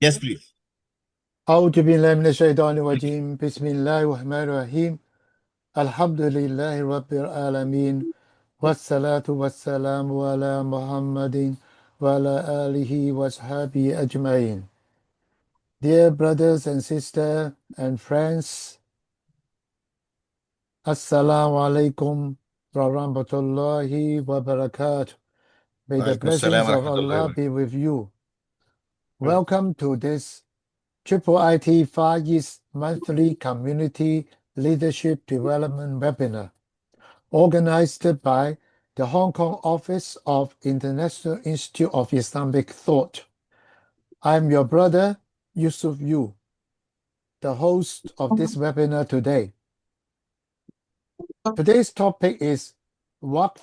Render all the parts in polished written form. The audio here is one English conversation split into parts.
Yes, please. أعوذ بالله من الشيطان الرجيم بسم الله الرحمن الرحيم الحمد لله رب العالمين والصلاة والسلام على محمد وعلى آله وصحبه أجمعين. Dear brothers and sisters and friends, Assalamu alaikum wa rahmatullahi wa barakatuh. May the Walaikum assalam blessings wa of rahmatullahi Allah wa be with you. barakatuh. Welcome to this IIIT Far East Monthly Community Leadership Development Webinar, organized by the Hong Kong Office of International Institute of Islamic Thought. I'm your brother, Yusuf Yu, the host of this webinar today. Today's topic is Waqf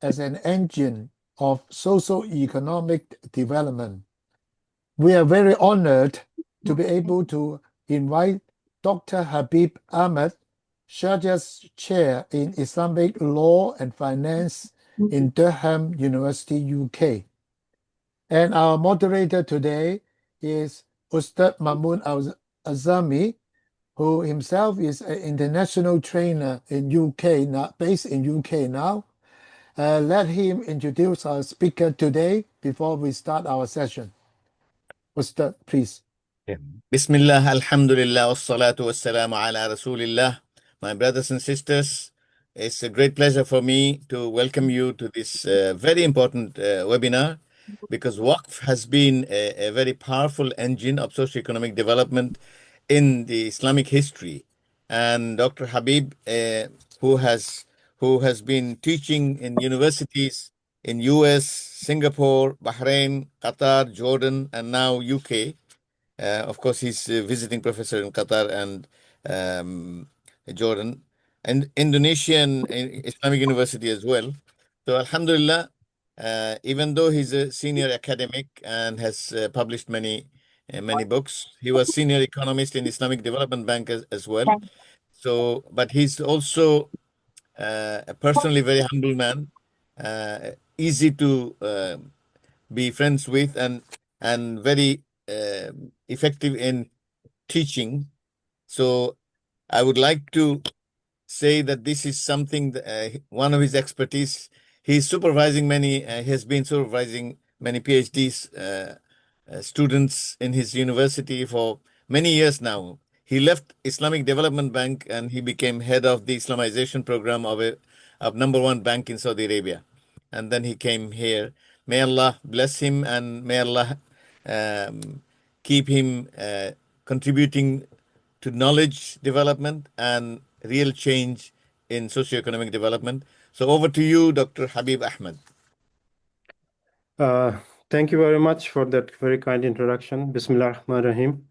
as an engine of socio-economic development. We are very honored to be able to invite Dr. Habib Ahmed, Sharjah's chair in Islamic law and finance in Durham University, UK. And our moderator today is Ustadh Mamoon Al-azami, who himself is an international trainer in UK, now, based in UK now. Let him introduce our speaker today before we start our session. Ustadh, please. Bismillah, alhamdulillah, wassalatu wassalamu ala rasulillah. My brothers and sisters, it's a great pleasure for me to welcome you to this very important webinar, because Waqf has been a very powerful engine of socio-economic development in the Islamic history. And Dr. Habib, who has been teaching in universities in US, Singapore, Bahrain, Qatar, Jordan, and now UK. Of course, he's a visiting professor in Qatar and Jordan, and Indonesian Islamic University as well. So, Alhamdulillah, even though he's a senior academic and has published many books, he was senior economist in Islamic Development Bank as well. So, but he's also a personally very humble man, easy to be friends with, and very effective in teaching. So I would like to say that this is something one of his expertise. He's supervising he has been supervising many PhDs students in his university for many years now. He left Islamic Development Bank and he became head of the Islamization program of number one bank in Saudi Arabia. And then he came here. May Allah bless him, and may Allah keep him contributing to knowledge development and real change in socioeconomic development. So over to you, Dr. Habib Ahmed. Thank you very much for that very kind introduction. Bismillah ar-Rahman ar-Rahim.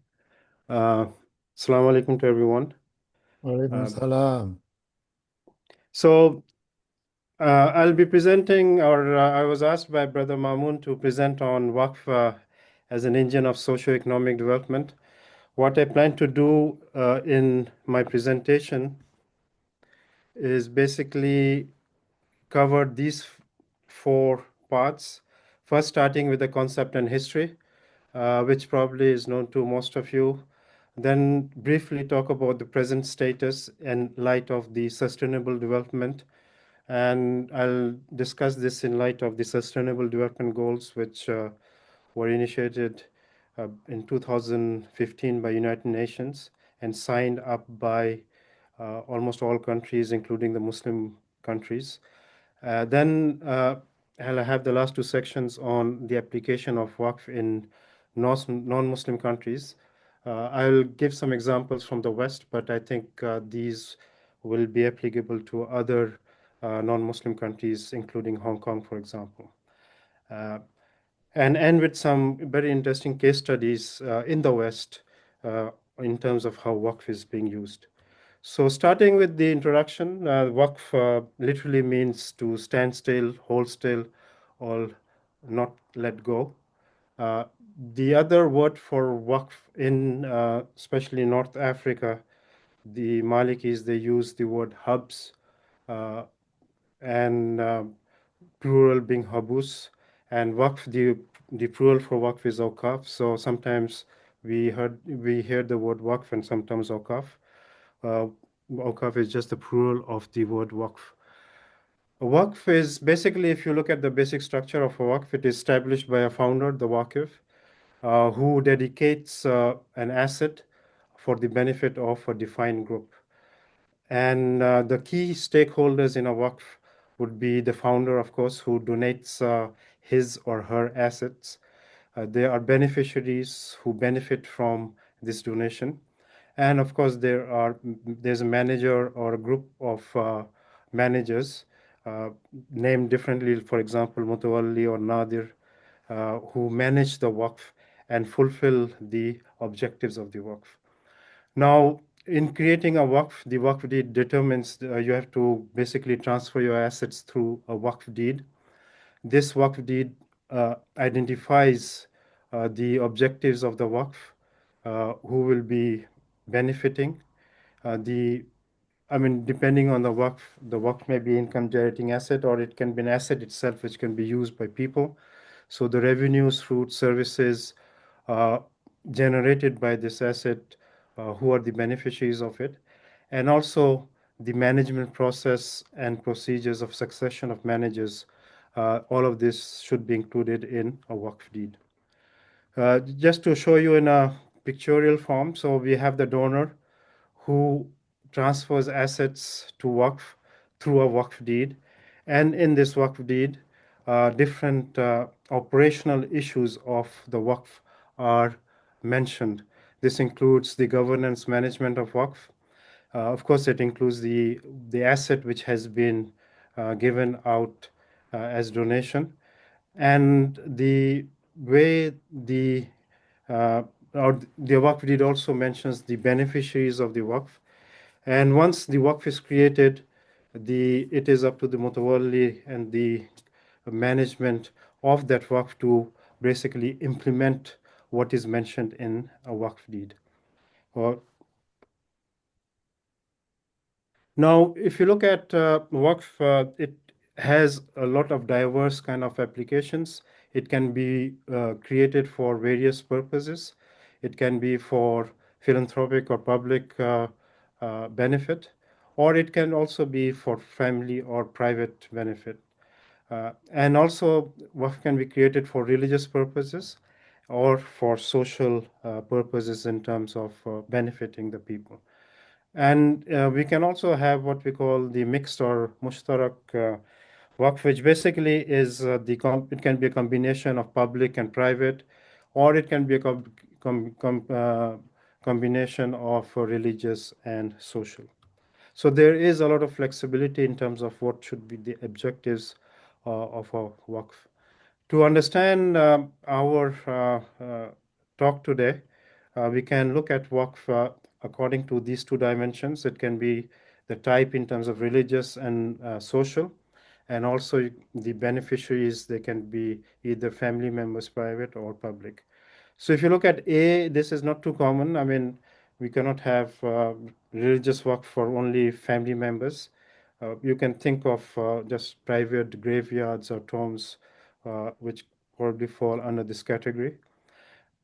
Assalamu alaikum to everyone. Walaikum salam. So I'll be presenting, or I was asked by Brother Mamoon to present on Waqf as an engine of socio-economic development. What I plan to do in my presentation is basically cover these four parts. First, starting with the concept and history, which probably is known to most of you. Then briefly talk about the present status in light of the sustainable development. And I'll discuss this in light of the sustainable development goals, which were initiated in 2015 by United Nations and signed up by almost all countries, including the Muslim countries. Then I'll have the last two sections on the application of Waqf in non-Muslim countries. I'll give some examples from the West, but I think these will be applicable to other non-Muslim countries, including Hong Kong, for example. And end with some very interesting case studies in the West in terms of how Waqf is being used. So starting with the introduction, Waqf literally means to stand still, hold still, or not let go. The other word for Waqf in especially North Africa, the Malikis, they use the word hubs, and plural being habus, and Waqf, the plural for Waqf is awqaf. So sometimes we hear the word Waqf and sometimes Awqaf. Awqaf is just the plural of the word Waqf. A Waqf is basically, if you look at the basic structure of a Waqf, it is established by a founder, the Waqif, who dedicates an asset for the benefit of a defined group. And the key stakeholders in a Waqf would be the founder, of course, who donates his or her assets. There are beneficiaries who benefit from this donation. And of course, there's a manager or a group of managers named differently, for example, Mutawalli or Nadir, who manage the Waqf and fulfill the objectives of the Waqf. Now, in creating a Waqf, the Waqf deed determines you have to basically transfer your assets through a Waqf deed. This Waqf deed identifies the objectives of the Waqf, who will be benefiting. Depending on the Waqf may be income generating asset, or it can be an asset itself which can be used by people. So the revenues, fruits, services generated by this asset, who are the beneficiaries of it, and also the management process and procedures of succession of managers. All of this should be included in a Waqf deed. Just to show you in a pictorial form, so we have the donor who transfers assets to Waqf through a Waqf deed. And in this Waqf deed, different operational issues of the Waqf are mentioned. This includes the governance management of Waqf. Of course, it includes the asset which has been given out as donation, and the way the Waqf deed also mentions the beneficiaries of the Waqf. And once the Waqf is created, it is up to the Mutawalli and the management of that Waqf to basically implement what is mentioned in a Waqf deed. Now, if you look at Waqf, it has a lot of diverse kind of applications. It can be created for various purposes. It can be for philanthropic or public benefit, or it can also be for family or private benefit. And also, Waqf can be created for religious purposes or for social purposes in terms of benefiting the people. And we can also have what we call the mixed or mushtarak Waqf, which basically is it can be a combination of public and private, or it can be a combination of religious and social. So there is a lot of flexibility in terms of what should be the objectives of a Waqf. To understand our talk today, we can look at Waqf according to these two dimensions. It can be the type in terms of religious and social, and also the beneficiaries, they can be either family members, private or public. So if you look at A, this is not too common. I mean, we cannot have religious Waqf for only family members. You can think of just private graveyards or tombs, which probably fall under this category.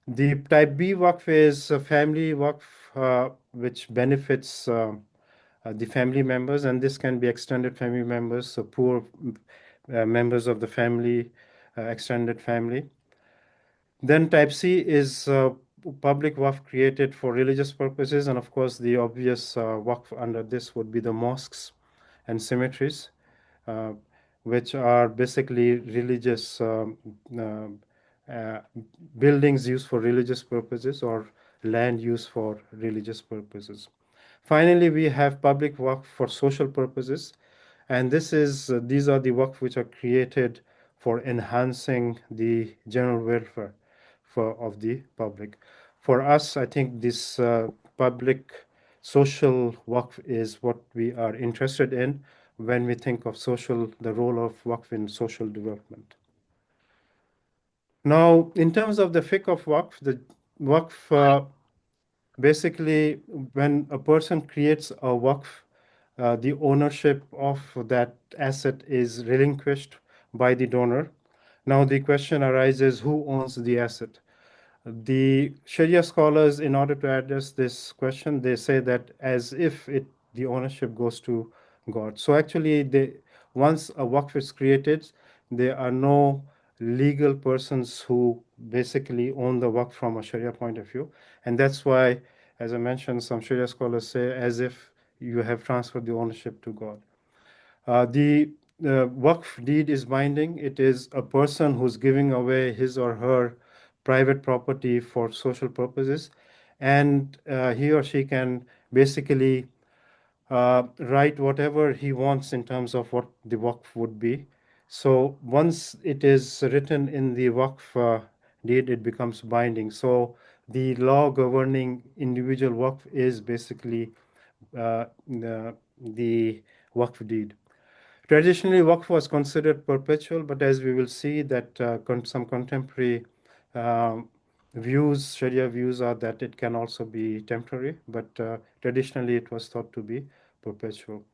The type B Waqf is a family Waqf, which benefits the family members, and this can be extended family members, so poor members of the family, extended family. Then type C is public Waqf created for religious purposes, and of course the obvious Waqf under this would be the mosques and cemeteries, which are basically religious buildings used for religious purposes or land used for religious purposes. Finally, we have public Waqf for social purposes, and these are the Waqf which are created for enhancing the general welfare of the public. For us, I think this public social Waqf is what we are interested in when we think of the role of Waqf in social development. Now, in terms of the fiqh of Waqf, the Waqf basically, when a person creates a Waqf, the ownership of that asset is relinquished by the donor. Now the question arises, who owns the asset? The Sharia scholars, in order to address this question, they say that as if the ownership goes to God. So actually, once a waqf is created, there are no legal persons who basically own the waqf from a Sharia point of view. And that's why, as I mentioned, some Sharia scholars say as if you have transferred the ownership to God. The Waqf deed is binding. It is a person who's giving away his or her private property for social purposes, and he or she can basically write whatever he wants in terms of what the Waqf would be. So once it is written in the Waqf deed, it becomes binding. So the law governing individual Waqf is basically the Waqf deed. Traditionally, Waqf was considered perpetual, but as we will see that some contemporary um, views, Sharia views, are that it can also be temporary, but traditionally it was thought to be perpetual.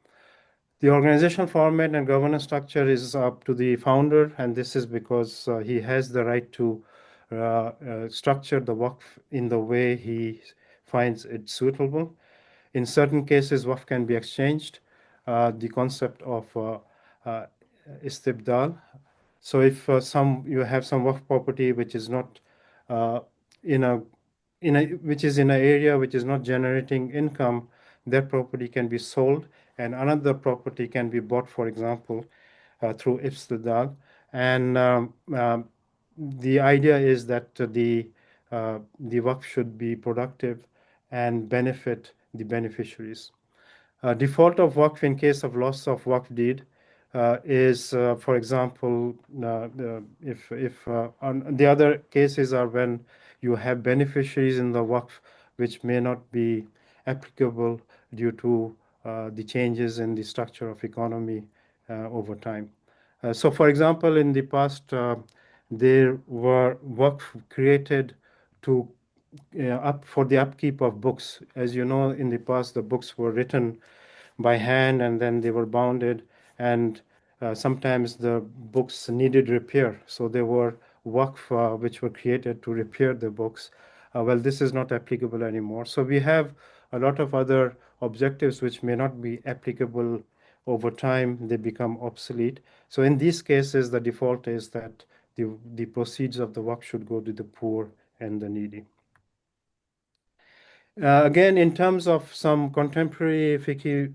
The organizational format and governance structure is up to the founder, and this is because he has the right to structure the Waqf in the way he finds it suitable. In certain cases, Waqf can be exchanged. The concept of istibdal. So if you have some Waqf property which is not uh, in a which is in an area which is not generating income, that property can be sold, and another property can be bought, for example, through istibdal. And the idea is that the Waqf should be productive and benefit the beneficiaries. Default of Waqf in case of loss of Waqf deed is, for example, if the other cases are when you have beneficiaries in the Waqf which may not be applicable due to the changes in the structure of economy over time. So, for example, in the past, there were Waqf created to up for the upkeep of books. As you know, in the past, the books were written by hand and then they were bounded, and sometimes the books needed repair. So there were Waqf which were created to repair the books. Well, this is not applicable anymore. So we have a lot of other objectives which may not be applicable over time. They become obsolete. So in these cases, the default is that the proceeds of the Waqf should go to the poor and the needy. Again, in terms of some contemporary fiqh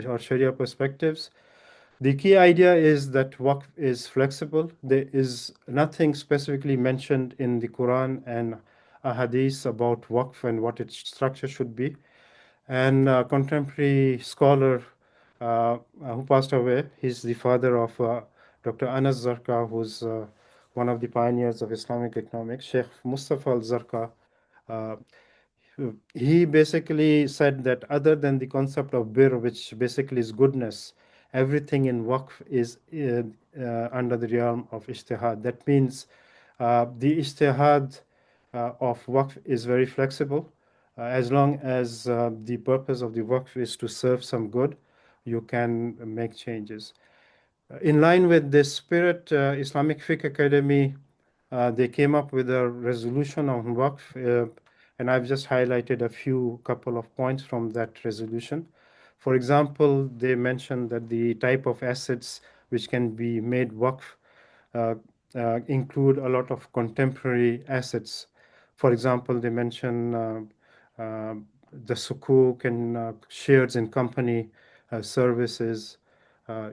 or Sharia perspectives, the key idea is that Waqf is flexible. There is nothing specifically mentioned in the Quran and Hadith about Waqf and what its structure should be. And a contemporary scholar who passed away, he's the father of Dr. Anas Zarqa, who's one of the pioneers of Islamic economics, Sheikh Mustafa al-Zarqa. He basically said that other than the concept of bir, which basically is goodness, everything in Waqf is under the realm of ijtihad. That means the ijtihad of Waqf is very flexible. As long as the purpose of the Waqf is to serve some good, you can make changes. In line with this spirit, Islamic Fiqh Academy, they came up with a resolution on Waqf, and I've just highlighted a couple of points from that resolution. For example, they mentioned that the type of assets which can be made Waqf uh, include a lot of contemporary assets. For example, they mention the sukuk and shares in company services.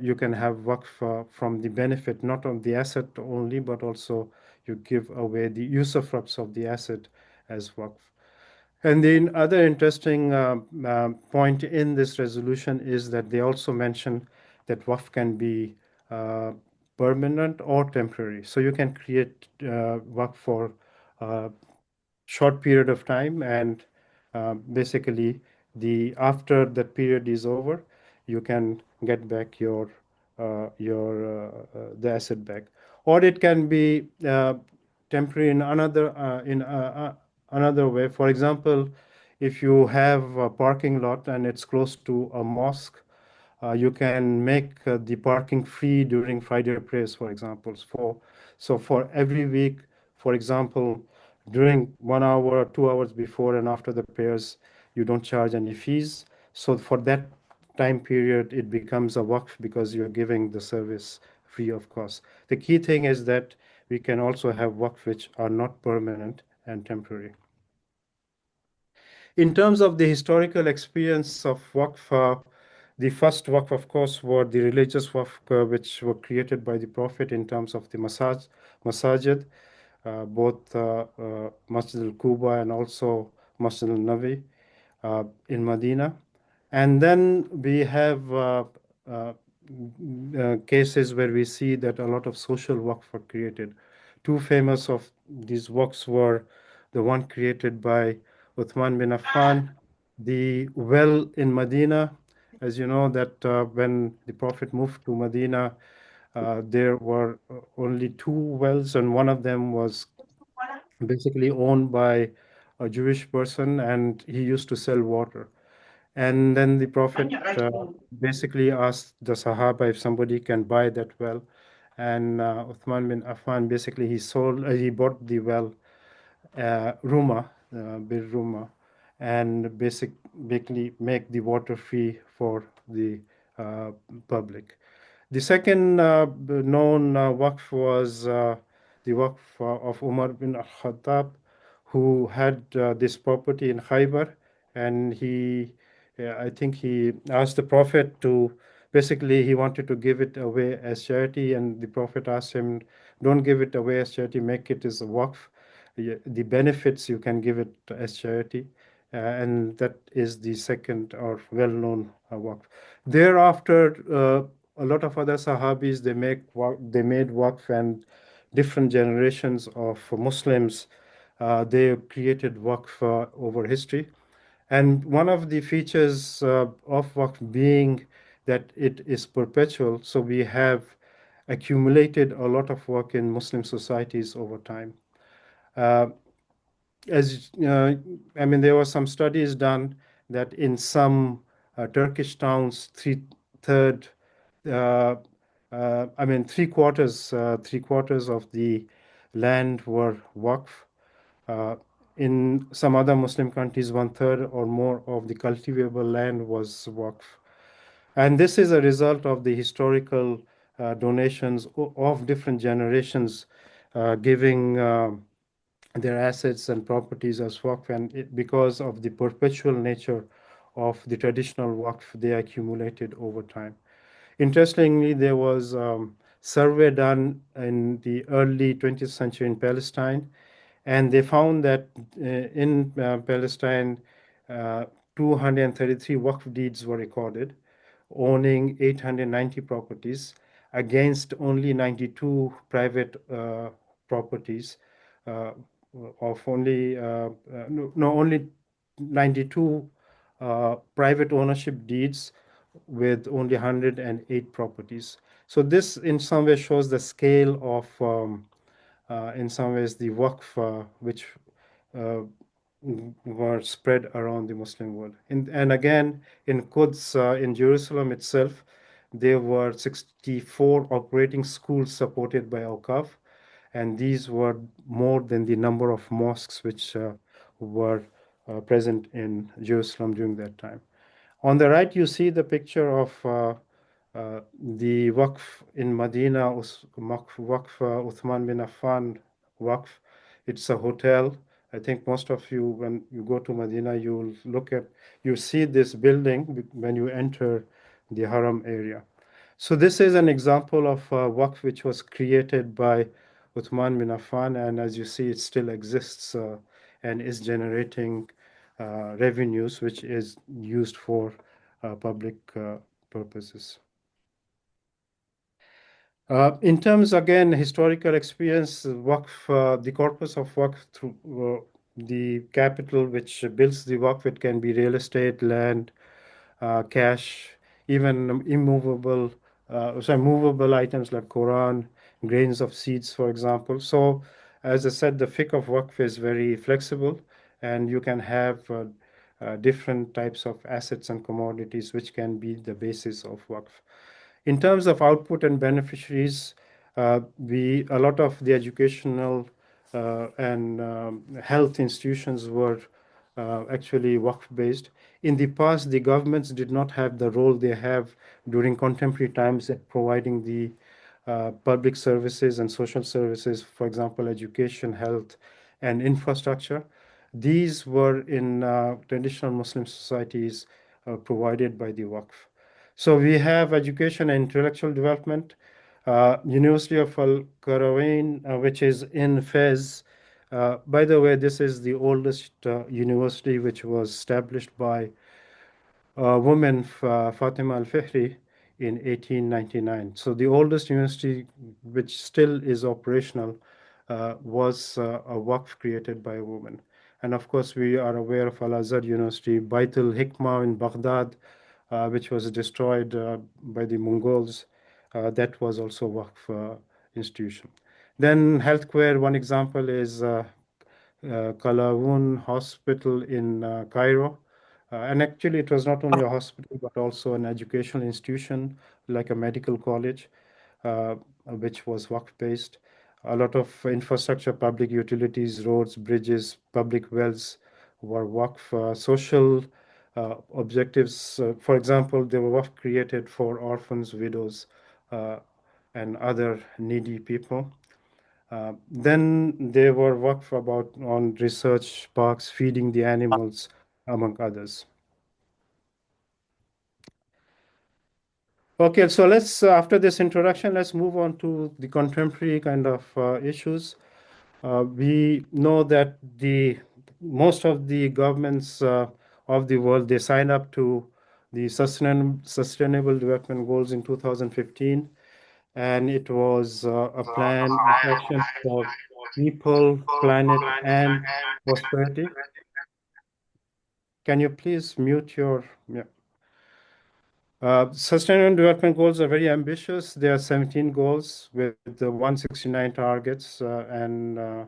You can have Waqf from the benefit, not of the asset only, but also you give away the usufructs of the asset as Waqf. And the other interesting point in this resolution is that they also mention that Waqf can be permanent or temporary. So you can create Waqf for a short period of time, and basically after that period is over, you can get back the asset back, or it can be temporary in another way. For example, if you have a parking lot and it's close to a mosque, you can make the parking free during Friday prayers, for example. So for every week, for example, during 1 hour or 2 hours before and after the prayers, you don't charge any fees. So for that time period, it becomes a waqf because you're giving the service free of cost. The key thing is that we can also have waqf which are not permanent and temporary. In terms of the historical experience of waqf, the first waqf, of course, were the religious waqf which were created by the Prophet in terms of the masajid, both Masjid al-Quba and also Masjid al-Nabi in Medina. And then we have cases where we see that a lot of social waqf were created. Two famous of these waqfs were the one created by Uthman bin Affan, the well in Medina. As you know that when the Prophet moved to Medina, there were only two wells, and one of them was basically owned by a Jewish person, and he used to sell water. And then the Prophet basically asked the Sahaba if somebody can buy that well. And Uthman bin Affan basically he bought the well, Ruma, Bir Ruma, and basically make the water free for the uh, public. The second known waqf was the waqf of Umar bin al-Khattab, who had this property in Khaybar, and I think he asked the Prophet to, basically he wanted to give it away as charity, and the Prophet asked him, don't give it away as charity, make it as a waqf. The benefits you can give it as charity, and that is the second or well-known waqf. Thereafter, a lot of other Sahabis, they made waqf, and different generations of Muslims, they created waqf over history. And one of the features of waqf being that it is perpetual, so we have accumulated a lot of work in Muslim societies over time. I mean, there were some studies done that in some Turkish towns, three quarters of the land were waqf. In some other Muslim countries, 1/3 or more of the cultivable land was waqf. And this is a result of the historical donations of different generations giving their assets and properties as waqf, and because of the perpetual nature of the traditional waqf, they accumulated over time. Interestingly, there was survey done in the early 20th century in Palestine, and they found that in Palestine, 233 waqf deeds were recorded, owning 890 properties against only 92 private properties of only only 92 private ownership deeds with only 108 properties. So this in some way shows the scale of in some ways the waqf which were spread around the Muslim world. And again, in Quds, in Jerusalem itself, there were 64 operating schools supported by Awqaf, and these were more than the number of mosques which were present in Jerusalem during that time. On the right, you see the picture of the Waqf in Medina, Waqf Uthman bin Affan Waqf. It's a hotel. I think most of you, when you go to Medina, you see this building when you enter the Haram area. So this is an example of Waqf which was created by Uthman bin Affan, and as you see, it still exists and is generating revenues, which is used for public purposes. In terms, again, historical experience, Waqf, the corpus of Waqf through the capital which builds the Waqf, it can be real estate, land, cash, even movable items like Quran, grains of seeds, for example. So, as I said, the fiqh of Waqf is very flexible, and you can have different types of assets and commodities which can be the basis of Waqf. In terms of output and beneficiaries, a lot of the educational and health institutions were actually Waqf based. In the past, the governments did not have the role they have during contemporary times at providing the public services and social services, for example, education, health, and infrastructure. These were in traditional Muslim societies provided by the Waqf. So we have education and intellectual development. University of Al-Qarawin, which is in Fez. By the way, this is the oldest university which was established by woman Fatima Al-Fihri in 1899. So the oldest university which still is operational was a Waqf created by a woman. And of course, we are aware of Al-Azhar University, Bait al-Hikmah in Baghdad, which was destroyed by the Mongols. That was also Waqf institution. Then healthcare, one example is Kalawun Hospital in Cairo. And actually, it was not only a hospital, but also an educational institution, like a medical college, which was Waqf-based. A lot of infrastructure, public utilities, roads, bridges, public wells were Waqf. Social objectives, for example, they were Waqf created for orphans, widows, and other needy people. Then they were Waqf about on research parks, feeding the animals, among others. Okay, so let's, after this introduction, let's move on to the contemporary kind of issues. We know that most of the governments of the world, they signed up to the Sustainable Development Goals in 2015, and it was a plan of action for people, planet, and prosperity. Can you please mute your... Yeah. Sustainable Development Goals are very ambitious. There are 17 goals with the 169 targets and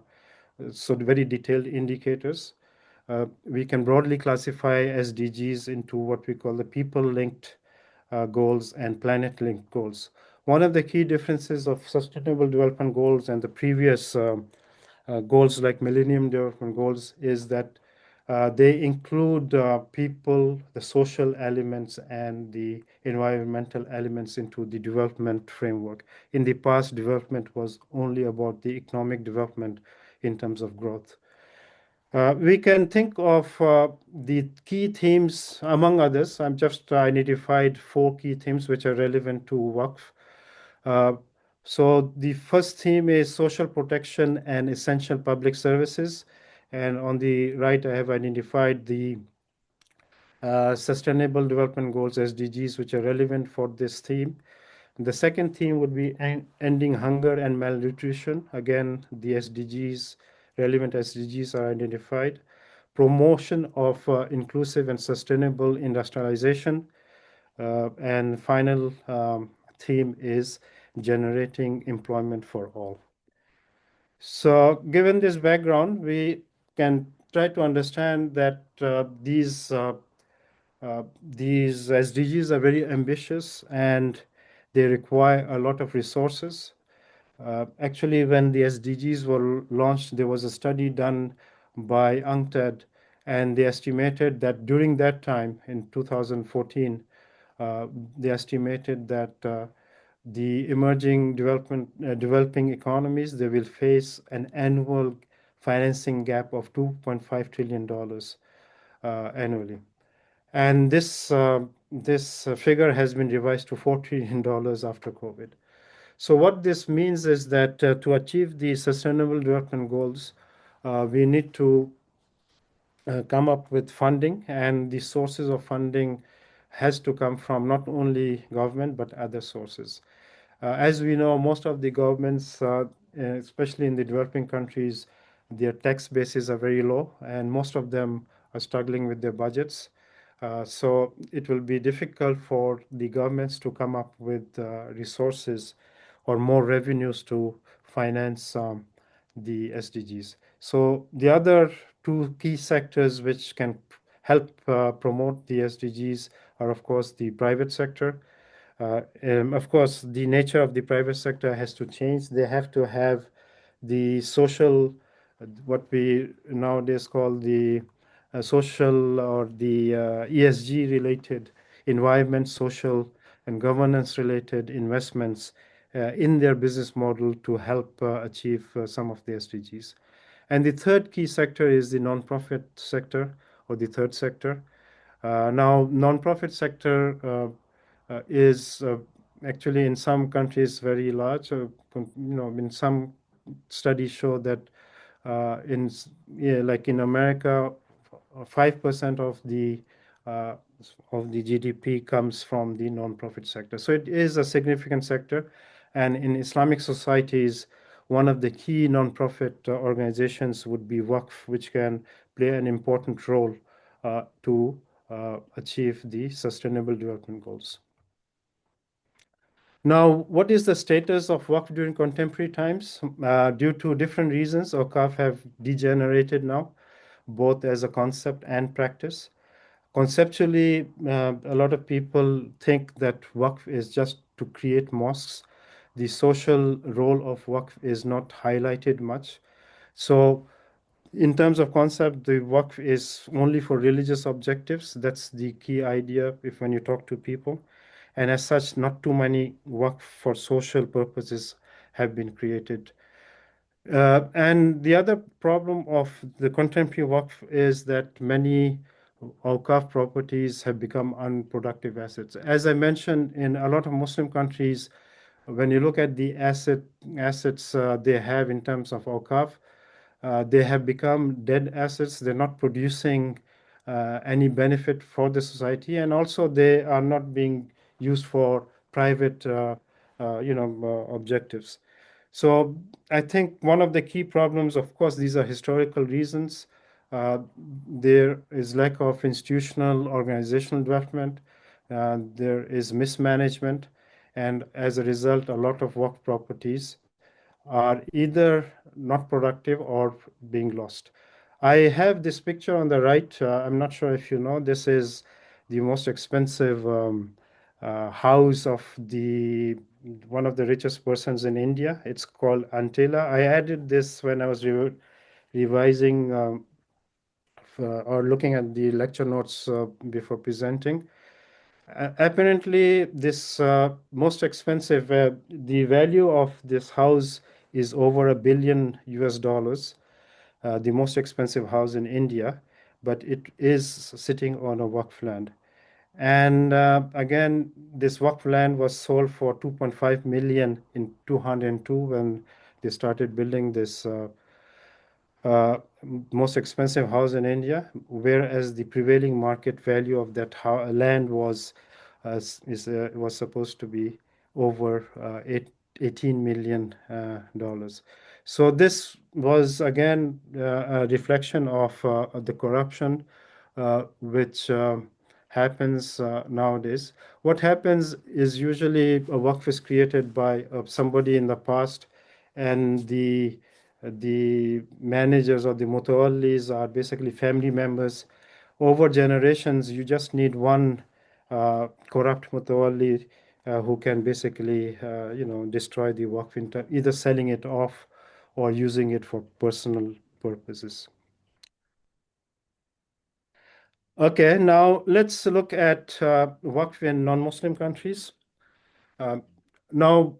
so very detailed indicators. We can broadly classify SDGs into what we call the people-linked goals and planet-linked goals. One of the key differences of Sustainable Development Goals and the previous goals like Millennium Development Goals is that they include people, the social elements, and the environmental elements into the development framework. In the past, development was only about the economic development in terms of growth. We can think of the key themes, among others. I've just identified 4 key themes which are relevant to Waqf. So the first theme is social protection and essential public services. And on the right, I have identified the Sustainable Development Goals, SDGs, which are relevant for this theme. The second theme would be ending hunger and malnutrition. Again, the SDGs, relevant SDGs are identified. Promotion of inclusive and sustainable industrialization. And final theme is generating employment for all. So given this background, we can try to understand that these SDGs are very ambitious and they require a lot of resources. Actually, when the SDGs were launched, there was a study done by UNCTAD, and they estimated that during that time, in 2014, they estimated that the emerging developing economies, they will face an annual financing gap of $2.5 trillion annually. And this figure has been revised to $4 trillion after COVID. So what this means is that to achieve the Sustainable Development Goals, we need to come up with funding, and the sources of funding has to come from not only government, but other sources. As we know, most of the governments, especially in the developing countries, their tax bases are very low, and most of them are struggling with their budgets. So it will be difficult for the governments to come up with resources or more revenues to finance the SDGs. So the other 2 key sectors which can help promote the SDGs are, of course, the private sector. Of course, the nature of the private sector has to change. They have to have the social what we nowadays call the social or the ESG related environment, social and governance related investments in their business model to help achieve some of the SDGs. And the third key sector is the nonprofit sector, or the third sector. Now, nonprofit sector is actually in some countries very large. In some studies show that like in America, 5% of the GDP comes from the nonprofit sector. So it is a significant sector. And in Islamic societies, one of the key nonprofit organizations would be Waqf, which can play an important role to achieve the Sustainable Development Goals. Now, what is the status of Waqf during contemporary times? Due to different reasons, Waqf have degenerated now, both as a concept and practice. Conceptually, a lot of people think that Waqf is just to create mosques. The social role of Waqf is not highlighted much. So in terms of concept, the Waqf is only for religious objectives. That's the key idea when you talk to people. And as such, not too many Waqf for social purposes have been created. And the other problem of the contemporary Waqf is that many Awqaf properties have become unproductive assets. As I mentioned, in a lot of Muslim countries, when you look at the assets they have in terms of Awqaf, they have become dead assets. They're not producing any benefit for the society, and also they are not being used for private objectives. So I think one of the key problems, of course, these are historical reasons. There is lack of institutional organizational development. There is mismanagement. And as a result, a lot of Waqf properties are either not productive or being lost. I have this picture on the right. I'm not sure if you know, this is the most expensive house of one of the richest persons in India. It's called Antilla. I added this when I was revising or looking at the lecture notes before presenting. Apparently, this most expensive, the value of this house is over $1 billion US, the most expensive house in India, but it is sitting on a Waqf land. And again, this Waqf land was sold for 2.5 million in 202 when they started building this most expensive house in India, whereas the prevailing market value of that land was supposed to be over $18 million. So this was again a reflection of the corruption which happens nowadays. What happens is usually a Waqf is created by somebody in the past, and the managers or the mutawallis are basically family members. Over generations, you just need one corrupt mutawalli who can basically destroy the Waqf, either selling it off or using it for personal purposes. Okay, now let's look at Waqf in non-Muslim countries. Now,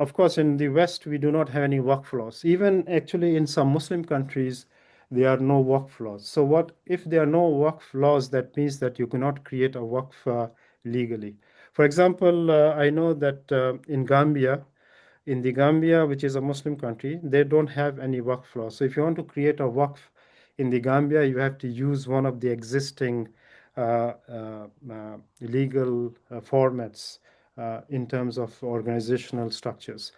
of course, in the West, we do not have any Waqf laws. Even actually in some Muslim countries, there are no Waqf laws. So what if there are no Waqf laws? That means that you cannot create a Waqf legally. For example, I know that in the Gambia, which is a Muslim country, they don't have any Waqf laws. So if you want to create a Waqf in the Gambia, you have to use one of the existing legal formats in terms of organizational structures.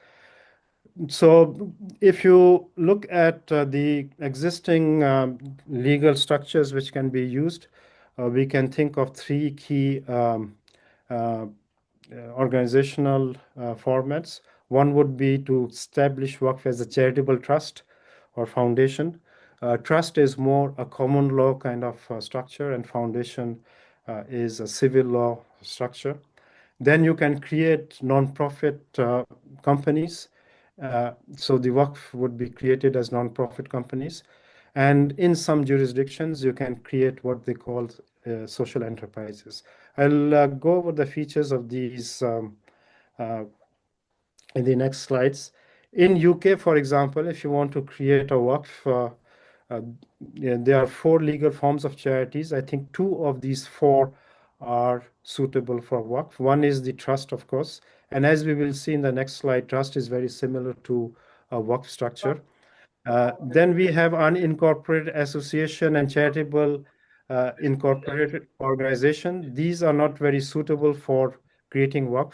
So if you look at the existing legal structures which can be used, we can think of three key organizational formats. One would be to establish Waqf as a charitable trust or foundation. Trust is more a common law kind of structure, and foundation is a civil law structure. Then you can create non-profit companies, So the Waqf would be created as non-profit companies. And in some jurisdictions, you can create what they call social enterprises. I'll go over the features of these in the next slides. In UK, for example, if you want to create a Waqf, there are 4 legal forms of charities. I think 2 of these 4 are suitable for Waqf. One is the trust, of course. And as we will see in the next slide, trust is very similar to a Waqf structure. Then we have unincorporated association and charitable incorporated organization. These are not very suitable for creating Waqf.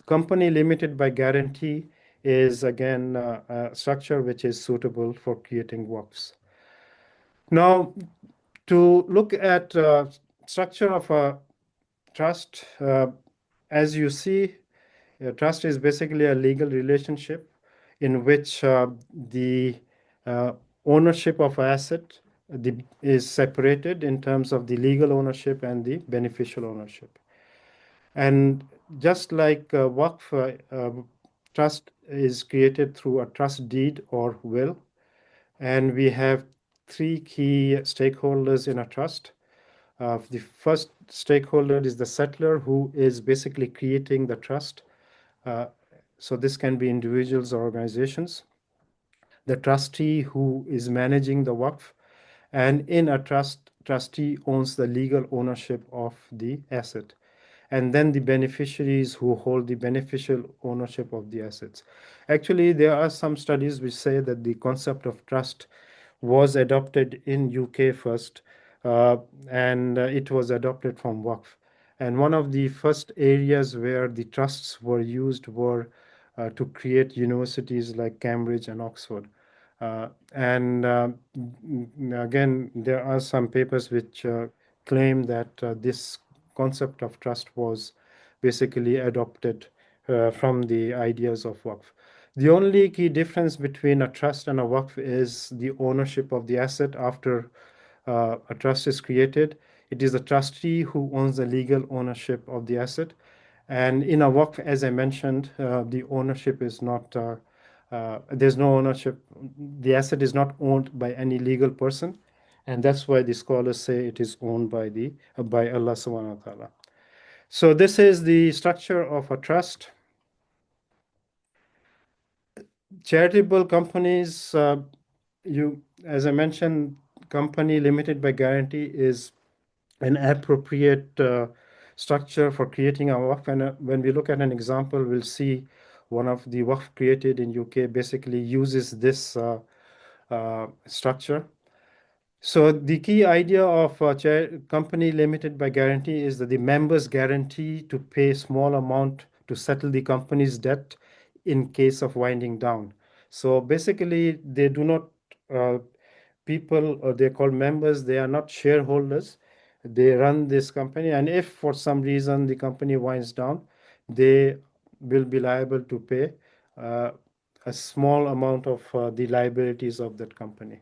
Company limited by guarantee is again a structure which is suitable for creating Waqfs. Now, to look at structure of a trust, as you see, trust is basically a legal relationship in which the ownership of asset is separated in terms of the legal ownership and the beneficial ownership. And just like Waqf, trust is created through a trust deed or will. And we have 3 key stakeholders in a trust. The first stakeholder is the settler, who is basically creating the trust. So this can be individuals or organizations. The trustee, who is managing the Waqf. And in a trust, trustee owns the legal ownership of the asset. And then the beneficiaries who hold the beneficial ownership of the assets. Actually, there are some studies which say that the concept of trust was adopted in UK first, and it was adopted from Waqf. And one of the first areas where the trusts were used were to create universities like Cambridge and Oxford. And again, there are some papers which claim that this concept of trust was basically adopted from the ideas of Waqf. The only key difference between a trust and a Waqf is the ownership of the asset after a trust is created. It is the trustee who owns the legal ownership of the asset. And in a Waqf, as I mentioned, the ownership is not, there's no ownership. The asset is not owned by any legal person. And that's why the scholars say it is owned by Allah subhanahu wa ta'ala. So this is the structure of a trust. Charitable companies, as I mentioned, company limited by guarantee is an appropriate structure for creating a Waqf. And when we look at an example, we'll see one of the Waqf created in UK basically uses this structure. So the key idea of a company limited by guarantee is that the members guarantee to pay small amount to settle the company's debt in case of winding down. So basically, they do not, people, or they're called members, they are not shareholders. They run this company. And if for some reason the company winds down, they will be liable to pay a small amount of the liabilities of that company.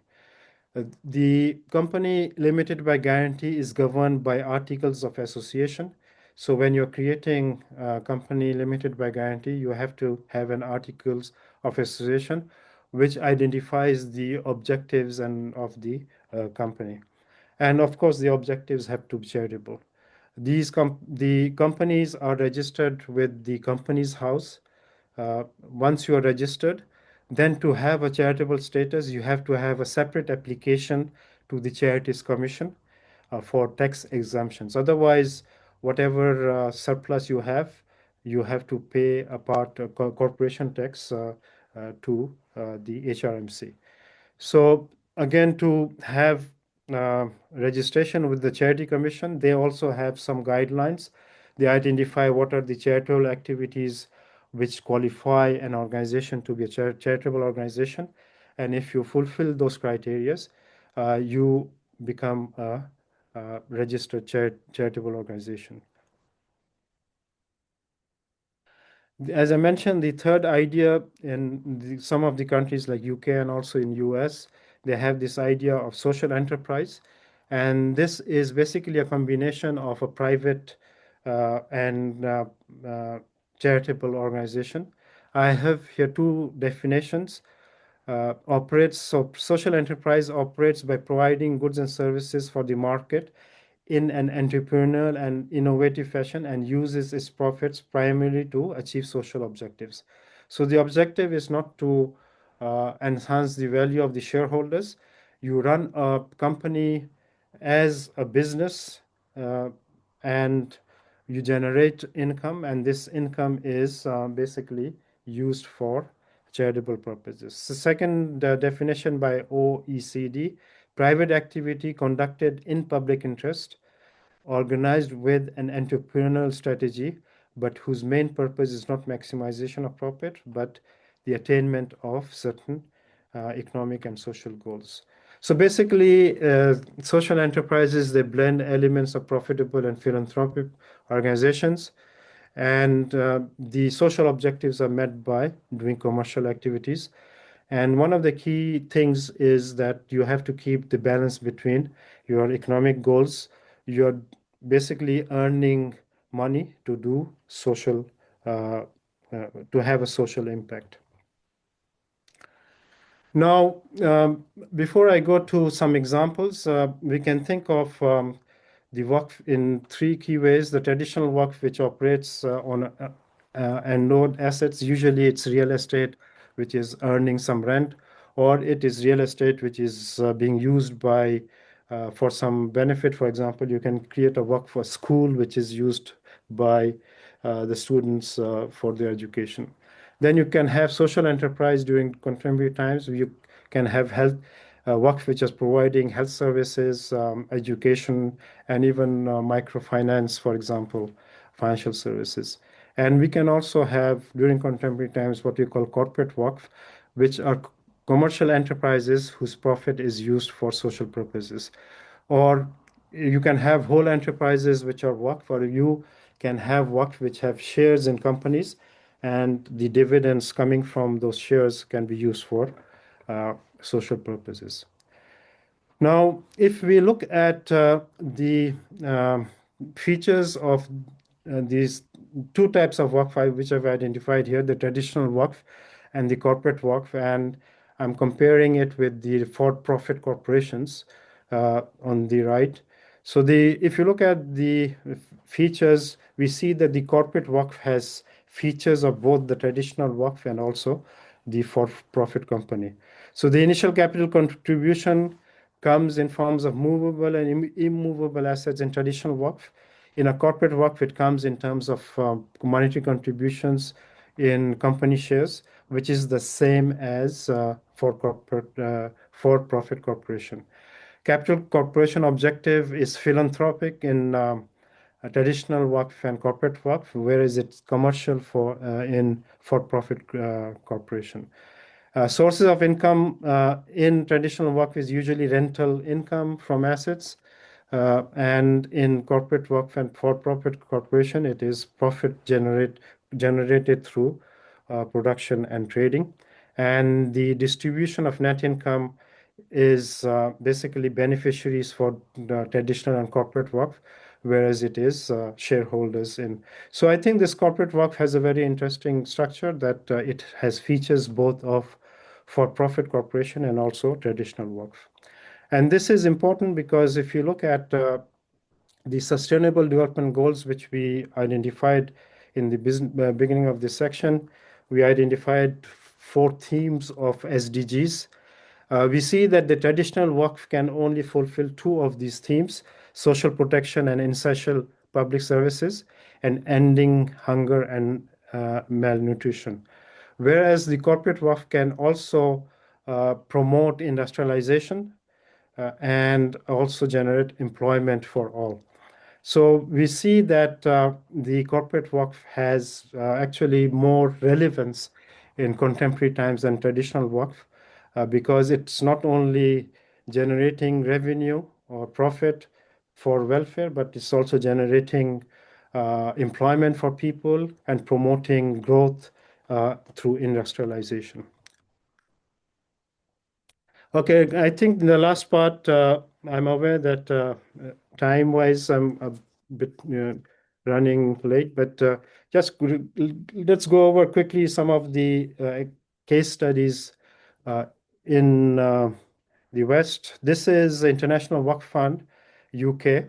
The company limited by guarantee is governed by articles of association. So when you're creating a company limited by guarantee, you have to have an articles of association which identifies the objectives and of the company. And of course, the objectives have to be charitable. The companies are registered with the Companies House. Once you are registered, then to have a charitable status, you have to have a separate application to the Charities Commission for tax exemptions. Otherwise, whatever surplus you have to pay a part corporation tax to the HRMC. So again, to have registration with the Charity Commission, they also have some guidelines. They identify what are the charitable activities which qualify an organization to be a charitable organization. And if you fulfill those criteria, you become a registered charitable organization. As I mentioned, the third idea in some of the countries like UK and also in US, they have this idea of social enterprise. And this is basically a combination of a private and charitable organization. I have here two definitions. So social enterprise operates by providing goods and services for the market in an entrepreneurial and innovative fashion and uses its profits primarily to achieve social objectives. So the objective is not to enhance the value of the shareholders. You run a company as a business and you generate income, and this income is basically used for charitable purposes. The second definition by OECD, private activity conducted in public interest, organized with an entrepreneurial strategy, but whose main purpose is not maximization of profit, but the attainment of certain economic and social goals. So basically, social enterprises, they blend elements of profitable and philanthropic organizations, and the social objectives are met by doing commercial activities. And one of the key things is that you have to keep the balance between your economic goals. You're basically earning money to do social, to have a social impact. Now, before I go to some examples, we can think of the Waqf in three key ways. The traditional Waqf, which operates on and node assets, usually it's real estate, which is earning some rent, or it is real estate which is being used by for some benefit. For example, you can create a Waqf for school, which is used by the students for their education. Then you can have social enterprise during contemporary times. You can have health Waqf, which is providing health services, education, and even microfinance, for example, financial services. And we can also have, during contemporary times, what we call corporate Waqf, which are commercial enterprises whose profit is used for social purposes. Or you can have whole enterprises which are Waqf, or you can have Waqf which have shares in companies, and the dividends coming from those shares can be used for social purposes. Now, if we look at the features of these two types of Waqf which I've identified here, the traditional Waqf and the corporate Waqf, and I'm comparing it with the for-profit corporations on the right. So if you look at the features, we see that the corporate Waqf has features of both the traditional Waqf and also the for-profit company. So the initial capital contribution comes in forms of movable and immovable assets in traditional Waqf. In a corporate Waqf, it comes in terms of monetary contributions in company shares, which is the same as for-profit corporation. Capital corporation objective is philanthropic in a traditional Waqf and corporate Waqf, whereas it's commercial in for-profit corporation. Sources of income in traditional Waqf is usually rental income from assets, and in corporate Waqf and for-profit corporation, it is profit generated through production and trading. And the distribution of net income is basically beneficiaries for the traditional and corporate Waqf, whereas it is shareholders in. So I think this corporate Waqf has a very interesting structure that it has features both of for-profit corporation and also traditional Waqf. And this is important because if you look at the Sustainable Development Goals, which we identified in the beginning of this section, we identified 4 themes of SDGs. We see that the traditional Waqf can only fulfill 2 of these themes: social protection and essential public services, and ending hunger and malnutrition. Whereas the corporate Waqf can also promote industrialization and also generate employment for all. So we see that the corporate Waqf has actually more relevance in contemporary times than traditional Waqf because it's not only generating revenue or profit for welfare, but it's also generating employment for people and promoting growth through industrialization. Okay, I think in the last part, I'm aware that time-wise, I'm a bit running late, but just let's go over quickly some of the case studies in the West. This is the International Waqf Fund, UK.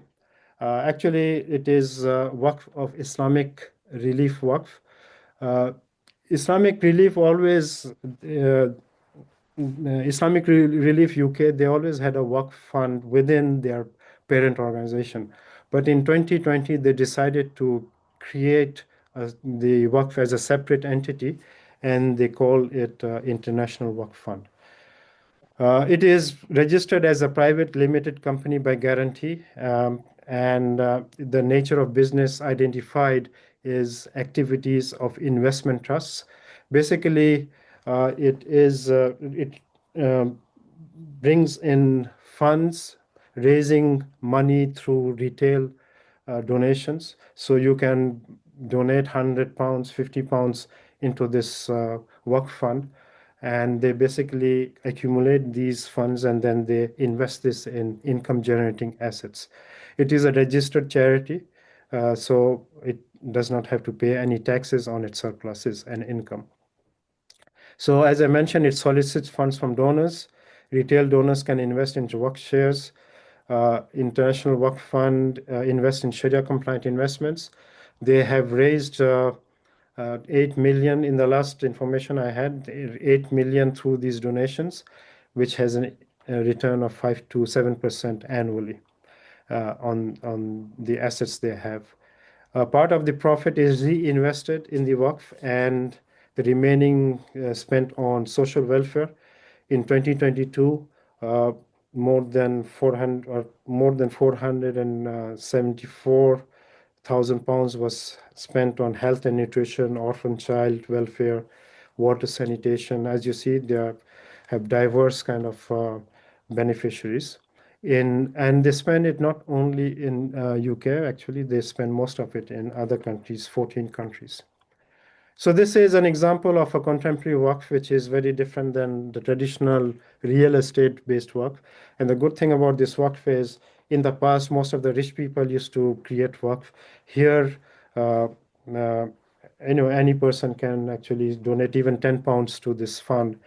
Actually, it is Waqf of Islamic Relief Waqf. Islamic Relief always, Islamic Relief UK, they always had a Waqf fund within their parent organization. But in 2020, they decided to create the Waqf as a separate entity, and they call it International Waqf Fund. It is registered as a private limited company by guarantee, and the nature of business identified is activities of investment trusts. Basically, it brings in funds, raising money through retail donations. So you can donate £100, £50 into this Waqf fund, and they basically accumulate these funds and then they invest this in income generating assets. It is a registered charity, so it does not have to pay any taxes on its surpluses and income. So as I mentioned, it solicits funds from donors. Retail donors can invest into Waqf shares. International Waqf Fund invest in Sharia compliant investments. They have raised 8 million in the last information I had, 8 million through these donations, which has a return of 5 to 7% annually on the assets they have. Part of the profit is reinvested in the Waqf, and the remaining spent on social welfare. In 2022, more than 474,000 pounds was spent on health and nutrition, orphan child welfare, water sanitation. As you see, they have diverse kind of beneficiaries. And they spend it not only in UK, actually, they spend most of it in other countries, 14 countries. So this is an example of a contemporary Waqf, which is very different than the traditional real estate-based Waqf. And the good thing about this Waqf is, in the past, most of the rich people used to create Waqf. Here, any person can actually donate even £10 to this fund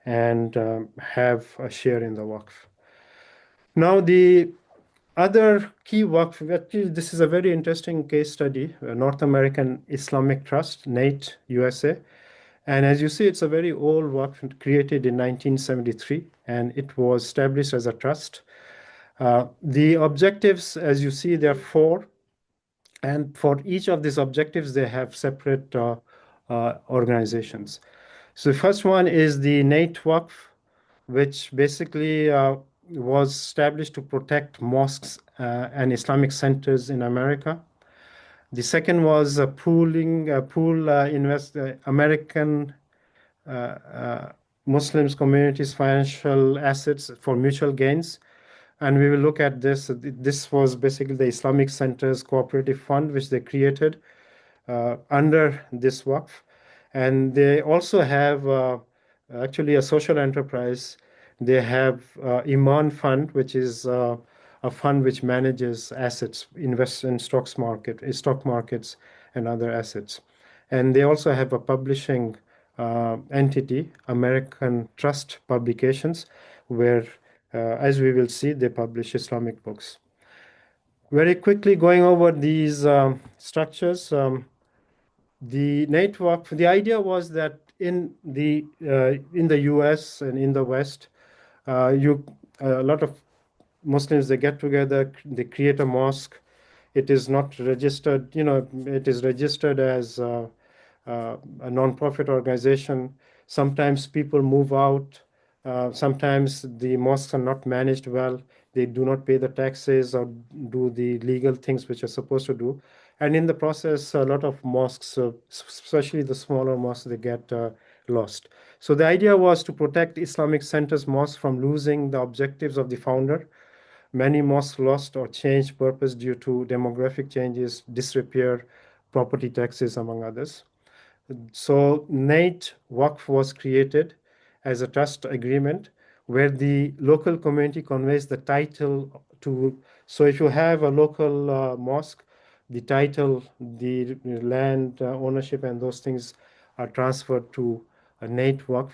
and have a share in the Waqf. Now, the other key Waqf, actually, this is a very interesting case study, North American Islamic Trust, NATE, USA. And as you see, it's a very old Waqf created in 1973, and it was established as a trust. The objectives, as you see, there are 4. And for each of these objectives, they have separate organizations. So the first one is the NATE Waqf, which basically was established to protect mosques and Islamic centers in America. The second was American Muslims communities' financial assets for mutual gains. And we will look at this. This was basically the Islamic Centers Cooperative Fund, which they created under this Waqf. And they also have actually a social enterprise. They have Iman Fund, which is a fund which manages assets, invests in stock markets and other assets. And they also have a publishing entity, American Trust Publications, where, as we will see, they publish Islamic books. Very quickly going over these structures, the NATE Waqf, the idea was that in the US and in the West, a lot of Muslims, they get together, they create a mosque. It is not registered, it is registered as a non-profit organization. Sometimes people move out. Sometimes the mosques are not managed well. They do not pay the taxes or do the legal things which are supposed to do. And in the process, a lot of mosques, especially the smaller mosques, they get lost. So the idea was to protect Islamic centers mosques from losing the objectives of the founder. Many mosques lost or changed purpose due to demographic changes, disrepair, property taxes, among others. So NATE Waqf was created as a trust agreement where the local community conveys the title to. So if you have a local mosque, the title, the land ownership, and those things are transferred to a NAIT Waqf,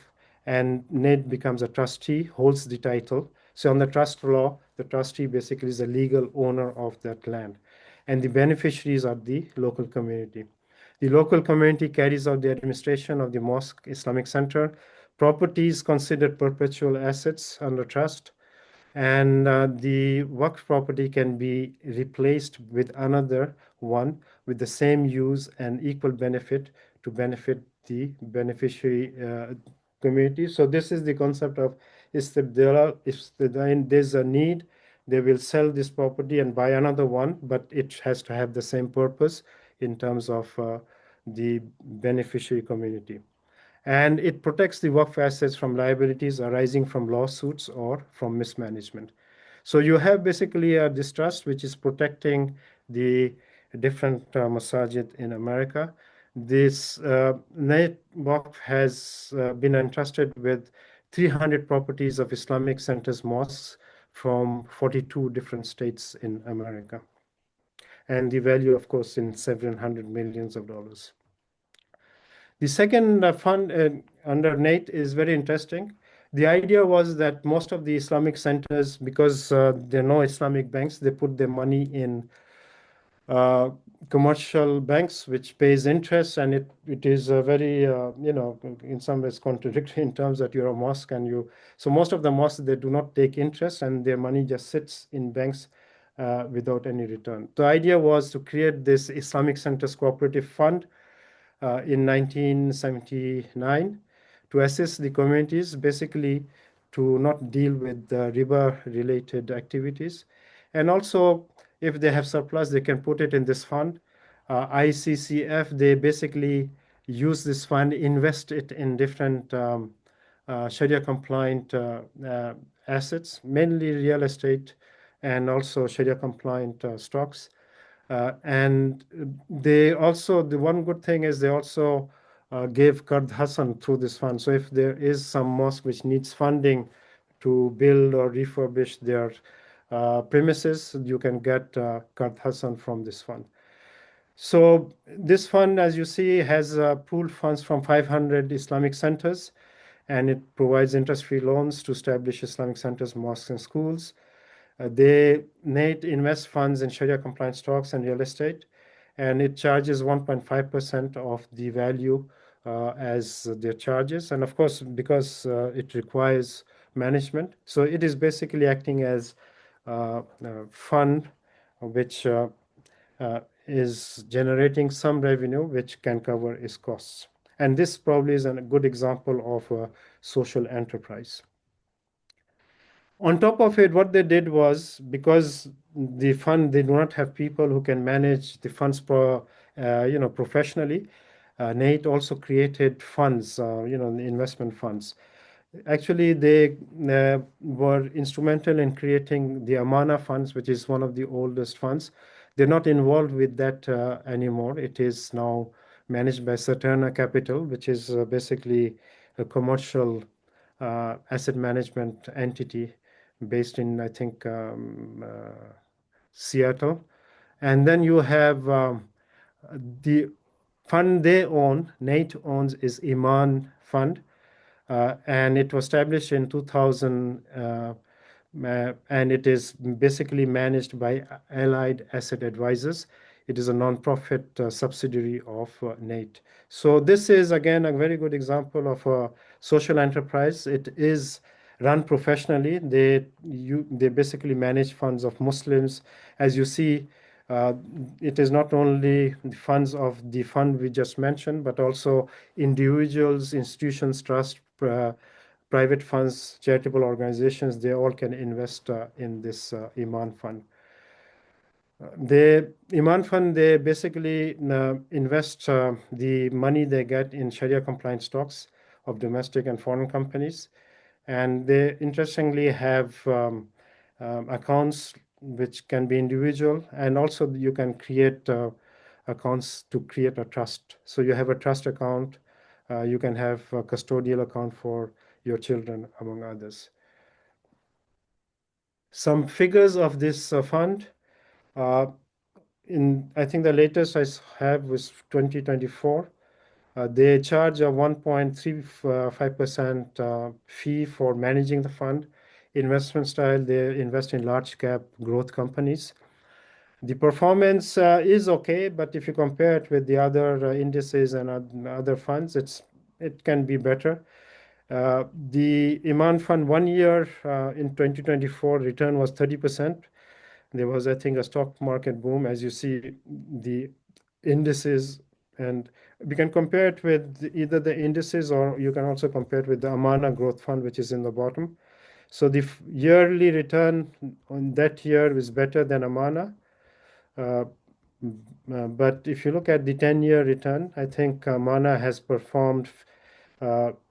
and NAIT becomes a trustee, holds the title. So on the trust law, the trustee basically is the legal owner of that land, and the beneficiaries are the local community. The local community carries out the administration of the mosque Islamic Center. Property is considered perpetual assets under trust, and the Waqf property can be replaced with another one with the same use and equal benefit to benefit the beneficiary community. So this is the concept of if there's a need, they will sell this property and buy another one, but it has to have the same purpose in terms of the beneficiary community. And it protects the Waqf assets from liabilities arising from lawsuits or from mismanagement. So you have basically a distrust which is protecting the different masajid in America. This NAIT Waqf has been entrusted with 300 properties of Islamic centers mosques from 42 different states in America. And the value, of course, in several hundred millions of dollars. The second fund under NAIT is very interesting. The idea was that most of the Islamic centers, because there are no Islamic banks, they put their money in commercial banks, which pays interest, and it is a very, in some ways contradictory in terms that you're a mosque and so most of the mosques, they do not take interest and their money just sits in banks without any return. The idea was to create this Islamic Centers Cooperative Fund in 1979 to assist the communities, basically to not deal with riba-related activities. And also, if they have surplus, they can put it in this fund. ICCF, they basically use this fund, invest it in different Sharia-compliant assets, mainly real estate and also Sharia-compliant stocks. And they also, the one good thing is they also gave Qard Hasan through this fund. So if there is some mosque which needs funding to build or refurbish their premises, you can get Qard Hasan from this fund. So this fund, as you see, has pooled funds from 500 Islamic centers, and it provides interest-free loans to establish Islamic centers, mosques, and schools. They invest funds in Sharia-compliant stocks and real estate, and it charges 1.5% of the value as their charges. And of course, because it requires management, so it is basically acting as a fund which is generating some revenue which can cover its costs. And this probably is a good example of a social enterprise. On top of it, what they did was, because the fund, they do not have people who can manage the funds professionally, NAIT also created funds, investment funds. Actually, they were instrumental in creating the Amana funds, which is one of the oldest funds. They're not involved with that anymore. It is now managed by Saturna Capital, which is basically a commercial asset management entity based in, I think, Seattle. And then you have the fund they own, NAIT owns, is Iman Fund. And it was established in 2000, and it is basically managed by Allied Asset Advisors. It is a non-profit subsidiary of NAIT. So this is, again, a very good example of a social enterprise. It is run professionally. They basically manage funds of Muslims. As you see, it is not only the funds of the fund we just mentioned, but also individuals, institutions, trusts, private funds, charitable organizations, they all can invest in this Iman Fund. The Iman Fund, they basically invest the money they get in Sharia-compliant stocks of domestic and foreign companies. And they interestingly have accounts which can be individual, and also you can create accounts to create a trust. So you have a trust account, you can have a custodial account for your children, among others. Some figures of this fund. I think the latest I have was 2024. They charge a 1.35% fee for managing the fund. Investment style, they invest in large cap growth companies. The performance is okay, but if you compare it with the other indices and other funds, it can be better. The Iman Fund 1 year in 2024 return was 30%. There was, I think, a stock market boom. As you see, the indices, and we can compare it with either the indices, or you can also compare it with the Amana Growth Fund, which is in the bottom. So the yearly return on that year is better than Amana. But if you look at the 10-year return, I think Amana has performed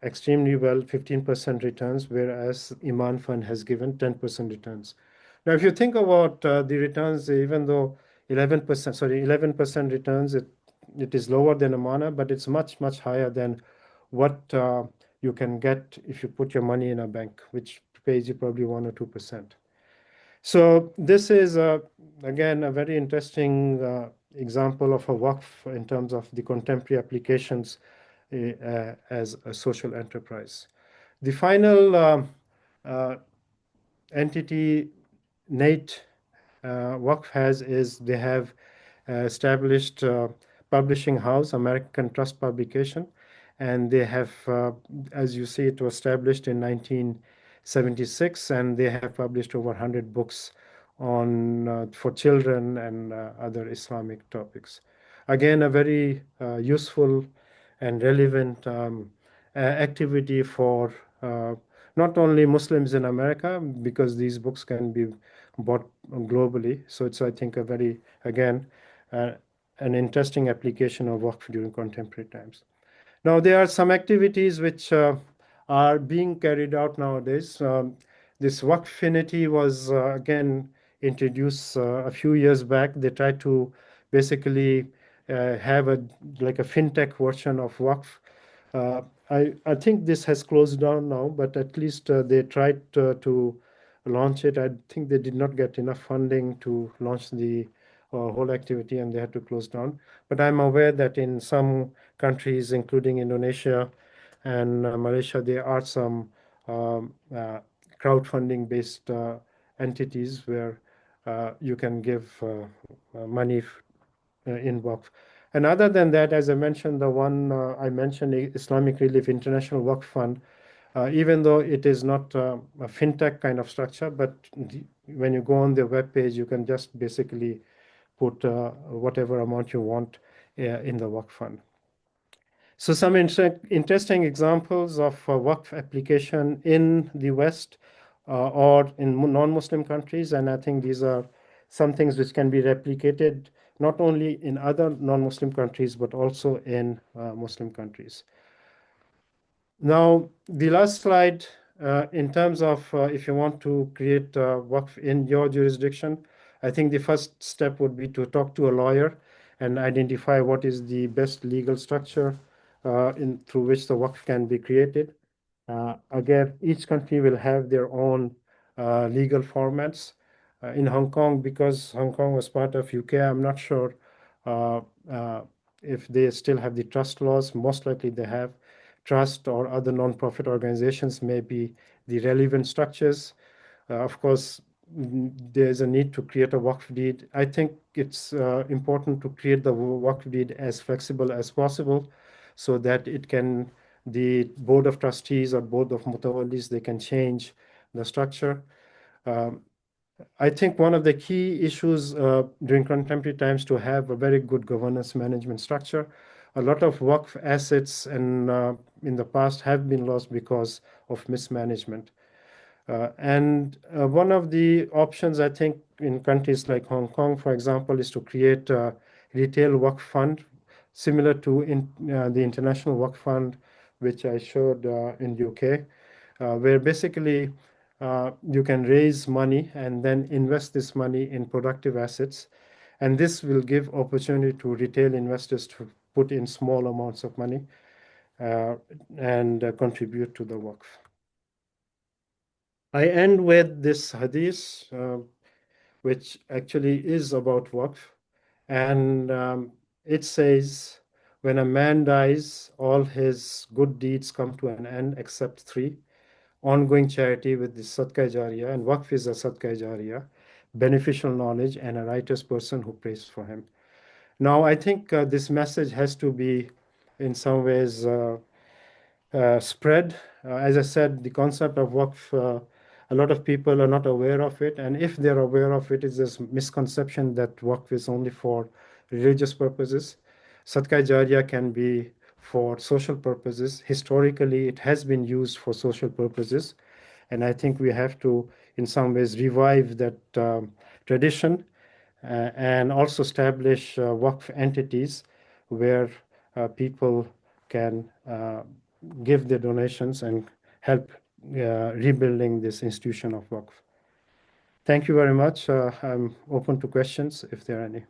extremely well, 15% returns, whereas Iman Fund has given 10% returns. Now, if you think about the returns, even though 11% returns, it is lower than Amana, but it's much, much higher than what you can get if you put your money in a bank, which pays you probably 1 or 2%. So this is, again, a very interesting example of a Waqf in terms of the contemporary applications as a social enterprise. The final entity Nate Waqf has is they have established publishing house, American Trust Publication, and they have, as you see, it was established in 1976, and they have published over 100 books on for children and other Islamic topics. Again, a very useful and relevant activity for not only Muslims in America, because these books can be bought globally. So it's, I think, a very, again, an interesting application of Waqf during contemporary times. Now, there are some activities which are being carried out nowadays. This Waqfinity was, again, introduced a few years back. They tried to basically have like a fintech version of Waqf. I think this has closed down now, but at least they tried to launch it. I think they did not get enough funding to launch the whole activity, and they had to close down. But I'm aware that in some countries, including Indonesia and Malaysia, there are some crowdfunding-based entities where you can give money in Waqf. And other than that, as I mentioned, the one I mentioned, Islamic Relief International Waqf Fund, even though it is not a fintech kind of structure, but when you go on their webpage, you can just basically put whatever amount you want in the Waqf Fund. So some interesting examples of Waqf application in the West or in non-Muslim countries, and I think these are some things which can be replicated not only in other non-Muslim countries, but also in Muslim countries. Now, the last slide, in terms of if you want to create Waqf in your jurisdiction, I think the first step would be to talk to a lawyer and identify what is the best legal structure through which the Waqf can be created. Again, each country will have their own legal formats. In Hong Kong, because Hong Kong was part of UK, I'm not sure if they still have the trust laws. Most likely they have. Trust or other non-profit organizations may be the relevant structures. Of course, there's a need to create a Waqf deed. I think it's important to create the Waqf deed as flexible as possible so that it can, the board of trustees or board of mutawallis, they can change the structure. I think one of the key issues during contemporary times to have a very good governance management structure. A lot of Waqf assets in the past have been lost because of mismanagement. And one of the options, I think, in countries like Hong Kong, for example, is to create a retail Waqf fund, similar to the International Waqf Fund, which I showed in UK, where basically you can raise money and then invest this money in productive assets. And this will give opportunity to retail investors to put in small amounts of money and contribute to the Waqf. I end with this hadith, which actually is about Waqf. And it says, when a man dies, all his good deeds come to an end except three: ongoing charity with the Sadqa Jariyah, and Waqf is a Sadqa Jariyah, beneficial knowledge, and a righteous person who prays for him. Now, I think this message has to be in some ways spread. As I said, the concept of Waqf, a lot of people are not aware of it. And if they're aware of it, it's this misconception that Waqf is only for religious purposes. Sadqa Jariyah can be for social purposes. Historically, it has been used for social purposes. And I think we have to, in some ways, revive that tradition and also establish Waqf entities where people can give their donations and help rebuilding this institution of Waqf. Thank you very much. I'm open to questions if there are any.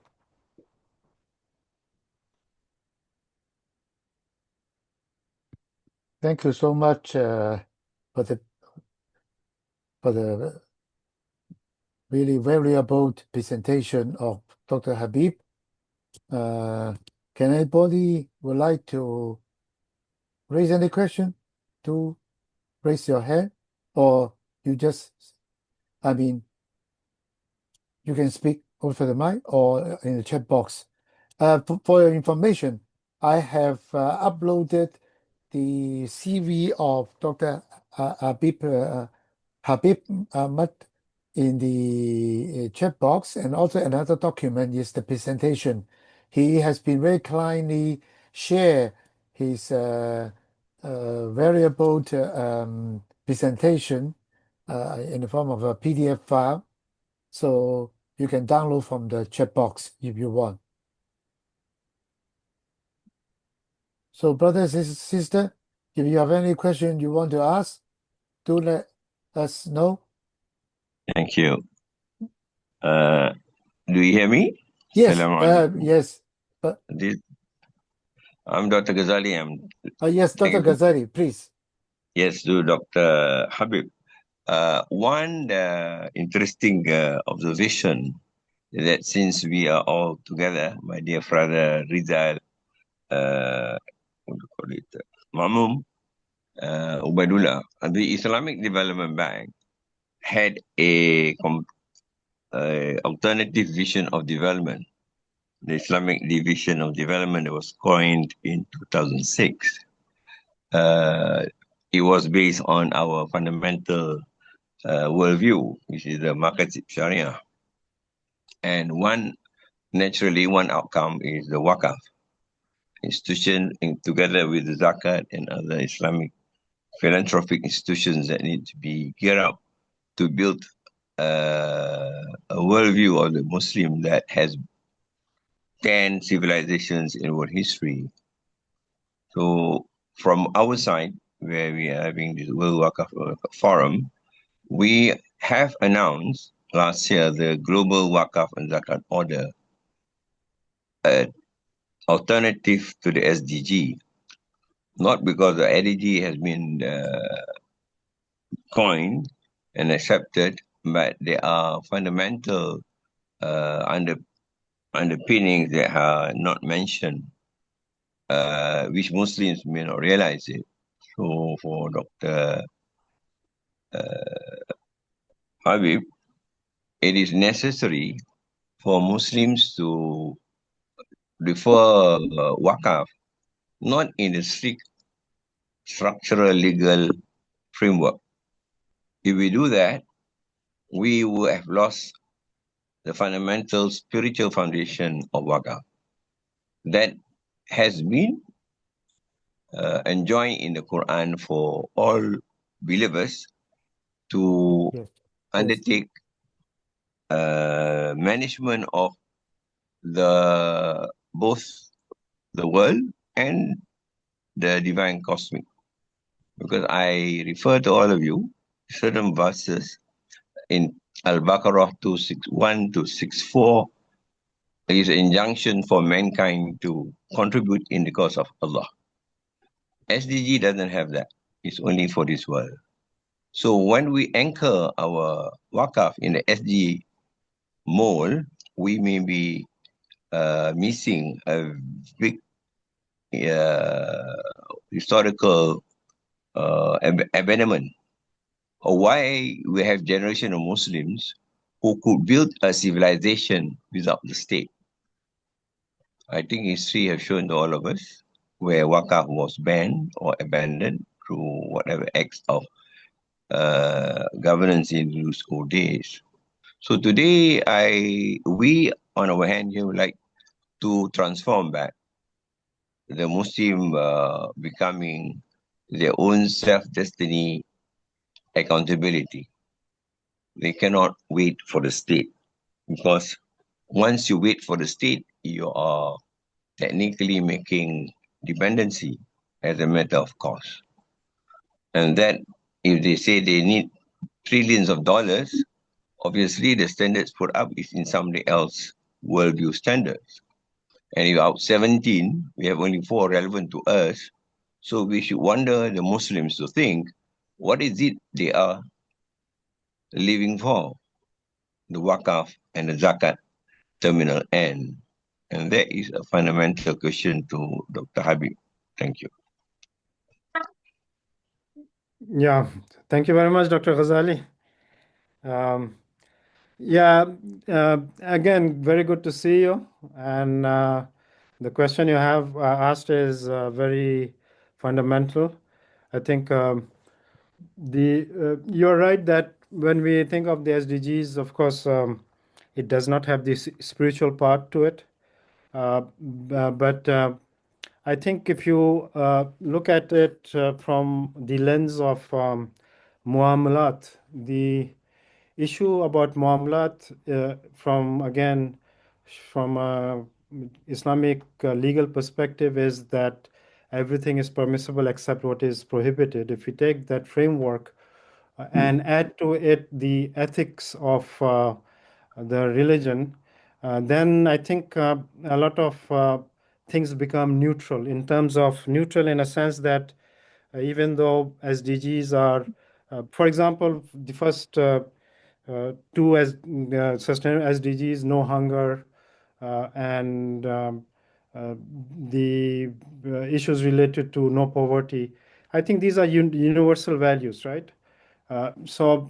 Thank you so much for the really valuable presentation of Dr. Habib. Can anybody would like to raise any question? To raise your hand, or you just, I mean, you can speak over the mic or in the chat box. For your information, I have uploaded the CV of Dr. Habib Ahmed in the chat box, and also another document is the presentation. He has been very kindly share his variable presentation in the form of a PDF file, so you can download from the chat box if you want. So, brothers and sisters, if you have any question you want to ask, do let us know. Thank you. Do you hear me? Yes, Assalamualaikum. yes. I'm Dr. Ghazali. Yes, Dr. Ghazali, please. Yes, to Dr. Habib. One interesting observation that since we are all together, my dear brother Rizal, what do you call it, Mamoon, Ubaidullah, the Islamic Development Bank had a alternative vision of development. The Islamic Division of Development was coined in 2006. It was based on our fundamental worldview, which is the market Sharia. And one outcome is the Waqf institution, together with the Zakat and other Islamic philanthropic institutions that need to be geared up to build a worldview of the Muslim that has 10 civilizations in world history. So from our side, where we are having this World Waqf Forum, we have announced last year the Global Waqf and Zakat Order, alternative to the SDG. Not because the SDG has been coined and accepted, but there are fundamental underpinnings that are not mentioned, which Muslims may not realize it. So for Dr. Habib, it is necessary for Muslims to refer Waqf not in a strict structural legal framework. If we do that, we will have lost the fundamental spiritual foundation of Waqf that has been enjoined in the Quran for all believers to undertake management of both the world and the divine cosmic. Because I refer to all of you certain verses in Al-Baqarah 261 to 64 is an injunction for mankind to contribute in the cause of Allah. SDG doesn't have that. It's only for this world. So when we anchor our Waqf in the SDG mold, we may be missing a big historical abandonment, or why we have generation of Muslims who could build a civilization without the state. I think history has shown to all of us where Waqf was banned or abandoned through whatever acts of governance in those old days. So today, we on our hand here would like to transform back the Muslim becoming their own self-destiny accountability. They cannot wait for the state, because once you wait for the state, you are technically making dependency as a matter of course. And that, if they say they need trillions of dollars, obviously the standards put up is in somebody else's worldview standards. And if out 17, we have only 4 relevant to us. So we should wonder the Muslims to think, what is it they are living for? The Waqf and the Zakat terminal end. And that is a fundamental question to Dr. Habib. Thank you. Yeah, thank you very much, Dr. Ghazali. Yeah, again, very good to see you. And the question you have asked is very fundamental. I think you're right that when we think of the SDGs, of course, it does not have this spiritual part to it. But I think if you look at it from the lens of muamalat, the issue about muamalat from a Islamic legal perspective is that everything is permissible except what is prohibited. If you take that framework and add to it the ethics of the religion, then I think a lot of things become neutral, in terms of neutral in a sense that even though SDGs are, for example, the first two as sustainable SDGs, no hunger, and the issues related to no poverty. I think these are universal values, right? So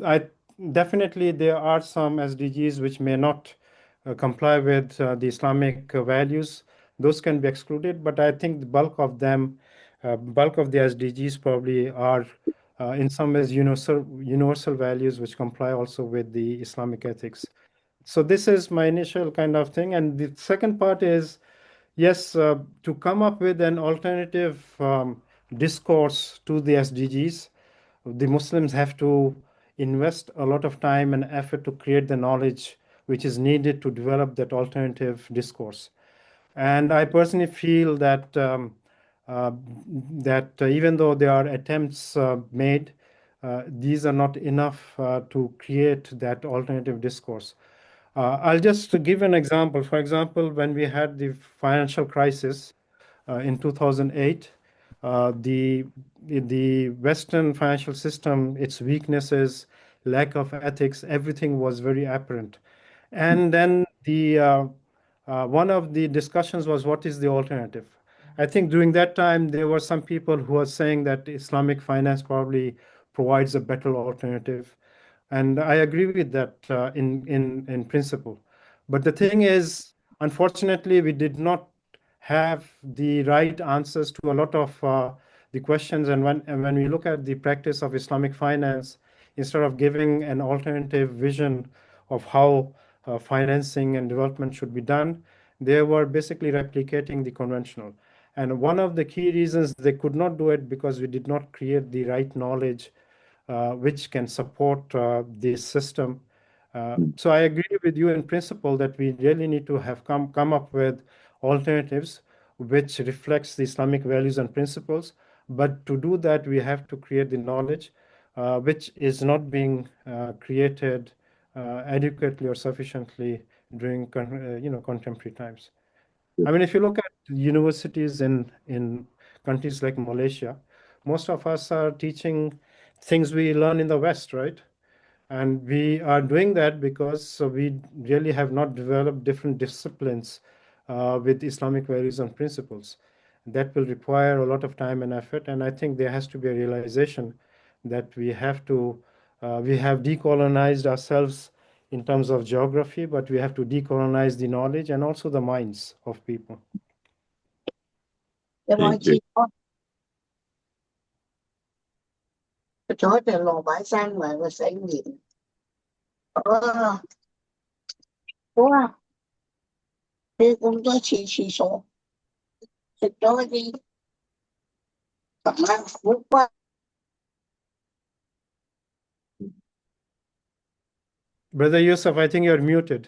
definitely there are some SDGs which may not comply with the Islamic values. Those can be excluded, but I think the bulk of them, bulk of the SDGs probably are in some ways universal values which comply also with the Islamic ethics. So this is my initial kind of thing. And the second part is, yes, to come up with an alternative discourse to the SDGs, the Muslims have to invest a lot of time and effort to create the knowledge which is needed to develop that alternative discourse. And I personally feel that even though there are attempts made, these are not enough to create that alternative discourse. I'll just give an example. For example, when we had the financial crisis in 2008, the Western financial system, its weaknesses, lack of ethics, everything was very apparent. And then one of the discussions was, what is the alternative? I think during that time, there were some people who were saying that Islamic finance probably provides a better alternative. And I agree with that in principle. But the thing is, unfortunately, we did not have the right answers to a lot of the questions. And when we look at the practice of Islamic finance, instead of giving an alternative vision of how financing and development should be done, they were basically replicating the conventional. And one of the key reasons they could not do it because we did not create the right knowledge which can support this system. So I agree with you in principle that we really need to have come up with alternatives which reflects the Islamic values and principles. But to do that, we have to create the knowledge which is not being created adequately or sufficiently during contemporary times. I mean, if you look at universities in countries like Malaysia, most of us are teaching things we learn in the West, right? And we are doing that because we really have not developed different disciplines with Islamic values and principles. That will require a lot of time and effort, and I think there has to be a realization that we have decolonized ourselves in terms of geography, but we have to decolonize the knowledge and also the minds of people. Thank you. Chỗ tiền lồ bãi sang mà là sẽ nghiện. Đúng không? Thì cũng có chỉ số. Thì đó đi. Cảm ơn rất quá. Brother Yusuf, I think you're muted.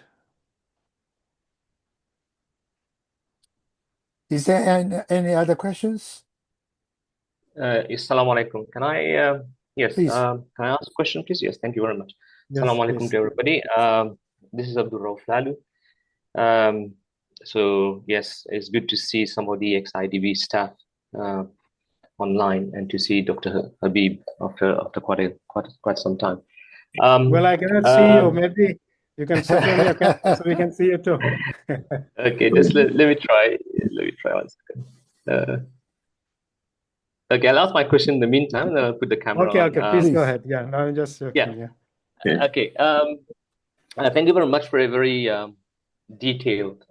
Is there any other questions? Assalamu alaikum. Can I, yes, Please. can I ask a question, please? Yes, thank you very much. Yes, Assalamu alaikum please. to everybody. This is Abdul Lalu. So yes, it's good to see some of the ex-IDB staff online and to see Dr. Habib after quite some time. Well, I cannot see you. Maybe you can switch on your camera so we can see you too. Okay, just let me try. Let me try one second. Okay, I'll ask my question in the meantime, and then I'll put the camera on. Okay, please Please. go ahead. Yeah, no, I'm just joking. Yeah. Okay. Thank you very much for a very detailed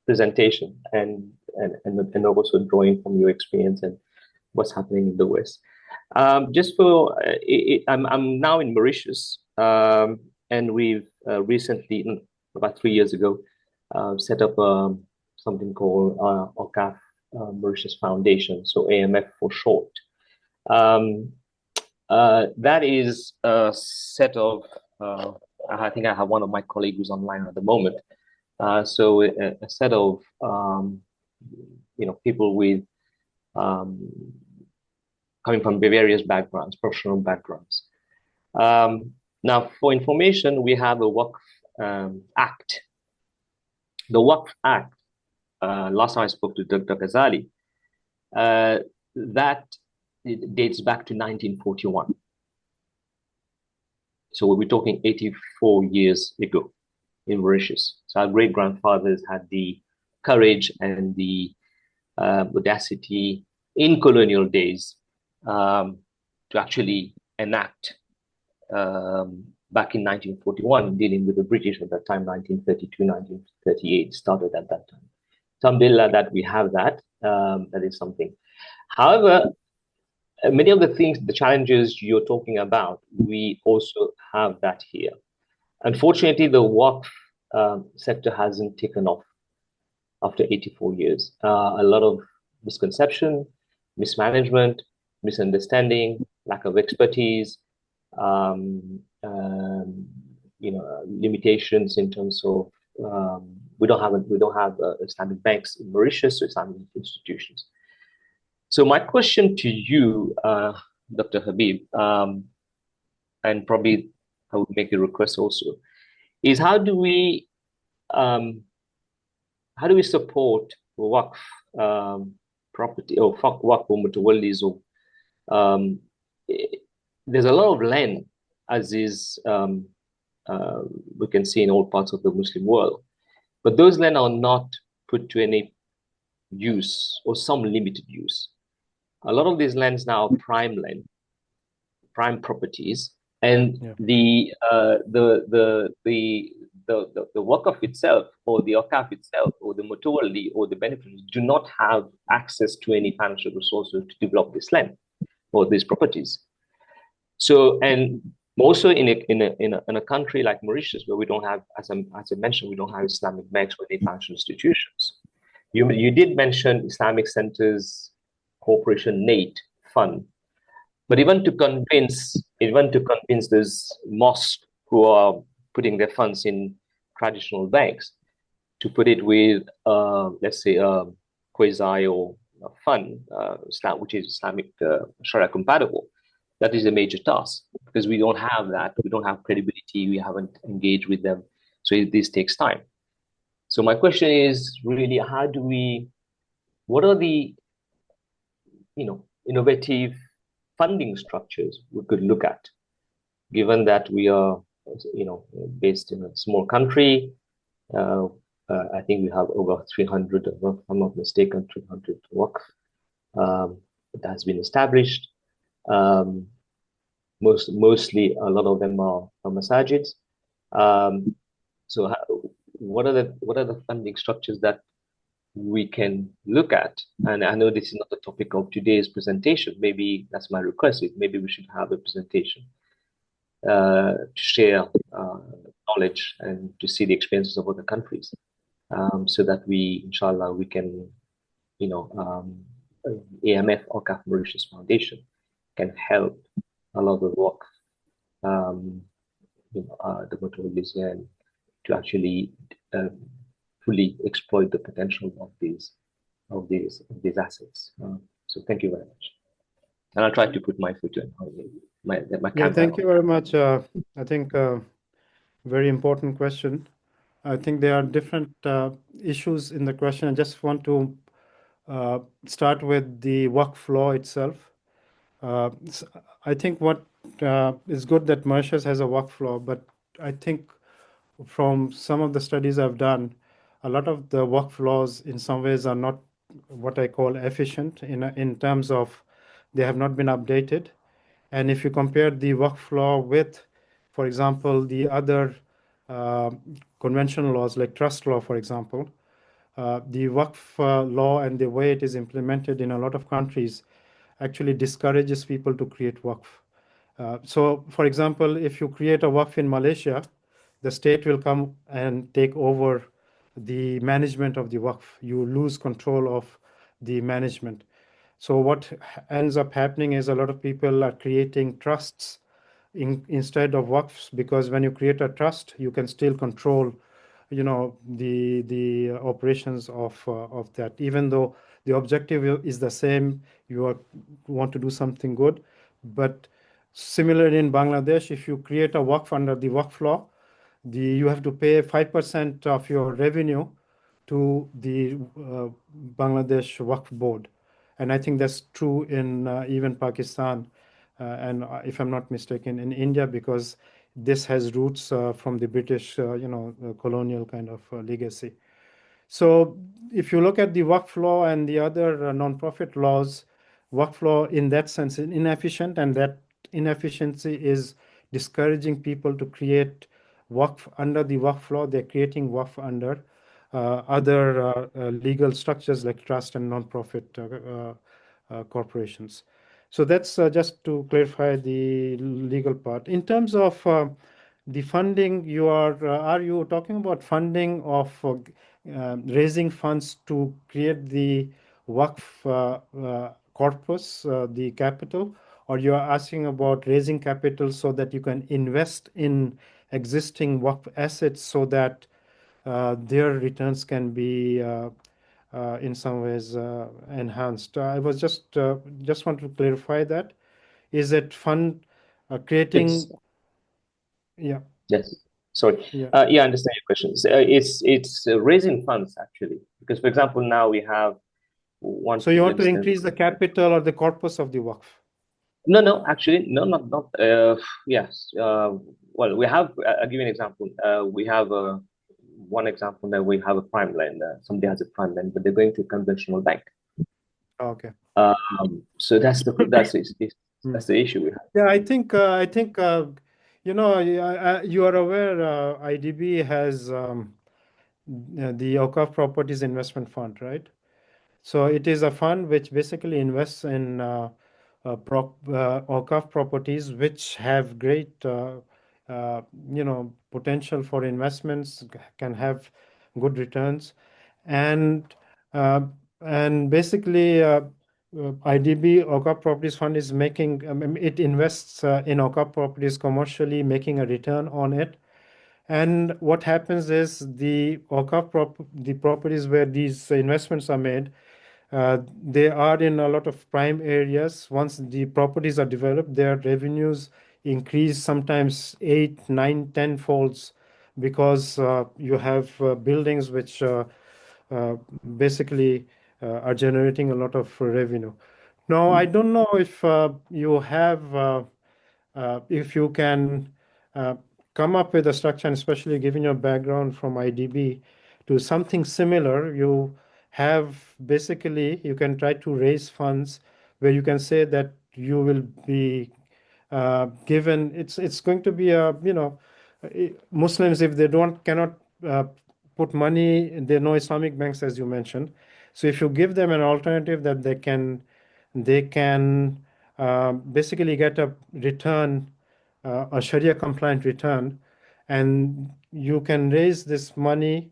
presentation and also drawing from your experience and what's happening in the West. Just for, I'm now in Mauritius, and we've recently, about 3 years ago, set up something called Waqf Mauritius Foundation, so AMF for short. That is a set of, I think I have one of my colleagues who's online at the moment. So a set of, people with coming from various backgrounds, professional backgrounds. Now, for information, we have a Waqf Act. The Waqf Act, last time I spoke to Dr. Ghazali, that dates back to 1941. So we'll be talking 84 years ago in Mauritius. So our great-grandfathers had the courage and the audacity in colonial days to actually enact back in 1941, dealing with the British at that time, 1932, 1938, started at that time. Alhamdulillah that we have that. That is something. However, many of the things, the challenges you're talking about, we also have that here. Unfortunately, the Waqf sector hasn't taken off after 84 years. A lot of misconception, mismanagement, misunderstanding, lack of expertise, limitations in terms of we don't have Islamic banks in Mauritius, so Islamic institutions. So my question to you, Dr. Habib, and probably I would make a request also, is how do we support Waqf property or Waqf mutawallis? There's a lot of land, as is we can see in all parts of the Muslim world, but those land are not put to any use or some limited use. A lot of these lands now are prime land, prime properties, and the Waqf itself, or the Waqf itself, or the Mutawalli, or the beneficiaries do not have access to any financial resources to develop this land or these properties. So, and also in a country like Mauritius, where we don't have, as I mentioned, we don't have Islamic banks or any financial institutions. You did mention Islamic Centers Corporation NATE fund, but even to convince those mosques who are putting their funds in traditional banks to put it with, let's say, a quasi or a fund, which is Islamic Sharia compatible, that is a major task because we don't have that. We don't have credibility. We haven't engaged with them. So this takes time. So my question is really, what are the, innovative funding structures we could look at, given that we are, based in a small country, a I think we have over 300, if I'm not mistaken, 300 Waqf that has been established. Mostly, a lot of them are masajids. So what are the funding structures that we can look at? And I know this is not the topic of today's presentation. Maybe that's my request. Maybe we should have a presentation to share knowledge and to see the experiences of other countries, so that we, inshallah, we can, AMF or Waqf Mauritius Foundation can help a lot of work, the Motorola to actually fully exploit the potential of these assets. So thank you very much, and I'll try to put my foot in my Yeah, thank you very much. I think very important question. I think there are different issues in the question. I just want to start with the Waqf law itself. I think what is good that Mauritius has a Waqf law, but I think from some of the studies I've done, a lot of the Waqf laws in some ways are not what I call efficient in terms of they have not been updated. And if you compare the Waqf law with, for example, the other conventional laws like trust law, for example, the Waqf law and the way it is implemented in a lot of countries actually discourages people to create Waqf. So, for example, if you create a Waqf in Malaysia, the state will come and take over the management of the Waqf. You lose control of the management. So what ends up happening is a lot of people are creating trusts instead of Waqfs, because when you create a trust, you can still control, the operations of that. Even though the objective is the same, want to do something good. But similarly in Bangladesh, if you create a Waqf under the Waqf law, you have to pay 5% of your revenue to the Bangladesh Waqf board. And I think that's true in even Pakistan, and if I'm not mistaken, in India, because this has roots from the British, colonial kind of legacy. So if you look at the Waqf law and the other non-profit laws, Waqf law in that sense is inefficient, and that inefficiency is discouraging people to create Waqf under the Waqf law. They're creating Waqf under other legal structures like trust and non-profit corporations. So that's just to clarify the legal part. In terms of the funding, are you talking about funding of raising funds to create the Waqf corpus, the capital, or you are asking about raising capital so that you can invest in existing Waqf assets so that their returns can be in some ways enhanced? I was just want to clarify that. Is it fund creating? Yeah. Yes. Sorry. Yeah. I understand your questions. It's raising funds actually, because for example now we have one. So you want to increase the capital or the corpus of the Waqf? No, actually, no, not. Yes. Well, we have. I'll give you an example. We have one example that we have a prime lender. Somebody has a prime lender, but they're going to a conventional bank. Okay. So that's the issue we have. Yeah, I think you are aware IDB has the Awqaf Properties Investment Fund, right? So it is a fund which basically invests in Awqaf properties which have great potential for investments, can have good returns, and basically IDB Awqaf Properties Fund is making it invests in Awqaf properties commercially, making a return on it. And what happens is the the properties where these investments are made, they are in a lot of prime areas. Once the properties are developed, their revenues increase sometimes 8, 9, 10 folds, because you have buildings which basically are generating a lot of revenue. Now, I don't know if you have, if you can come up with a structure, and especially given your background from IDB, to something similar. You have basically, you can try to raise funds where you can say that you will be given, it's going to be a, Muslims, if they cannot put money, there are no Islamic banks, as you mentioned. So if you give them an alternative that they can basically get a return, a Sharia compliant return, and you can raise this money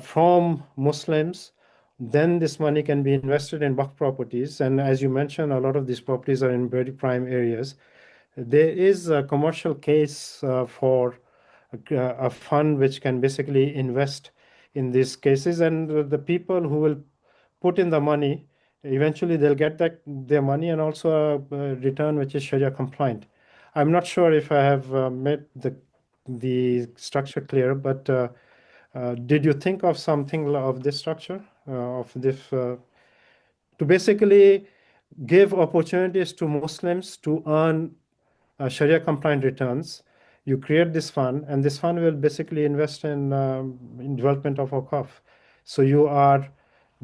from Muslims, then this money can be invested in Waqf properties. And as you mentioned, a lot of these properties are in very prime areas. There is a commercial case for a fund which can basically invest in these cases, and the people who will put in the money, eventually they'll get their money and also a return which is Sharia compliant. I'm not sure if I have made the structure clear, but did you think of something of this structure, of this, to basically give opportunities to Muslims to earn Sharia compliant returns? You create this fund, and this fund will basically invest in development of Waqf. So you are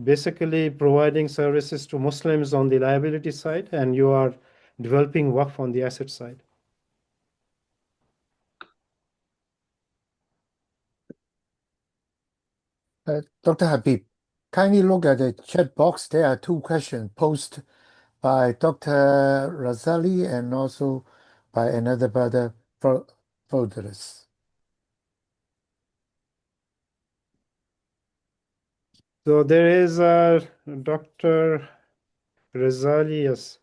basically providing services to Muslims on the liability side, and you are developing Waqf on the asset side. Dr. Habib, kindly look at the chat box. There are two questions posed by Dr. Razali and also by another brother, Fodris. So there is Dr. Razali, yes.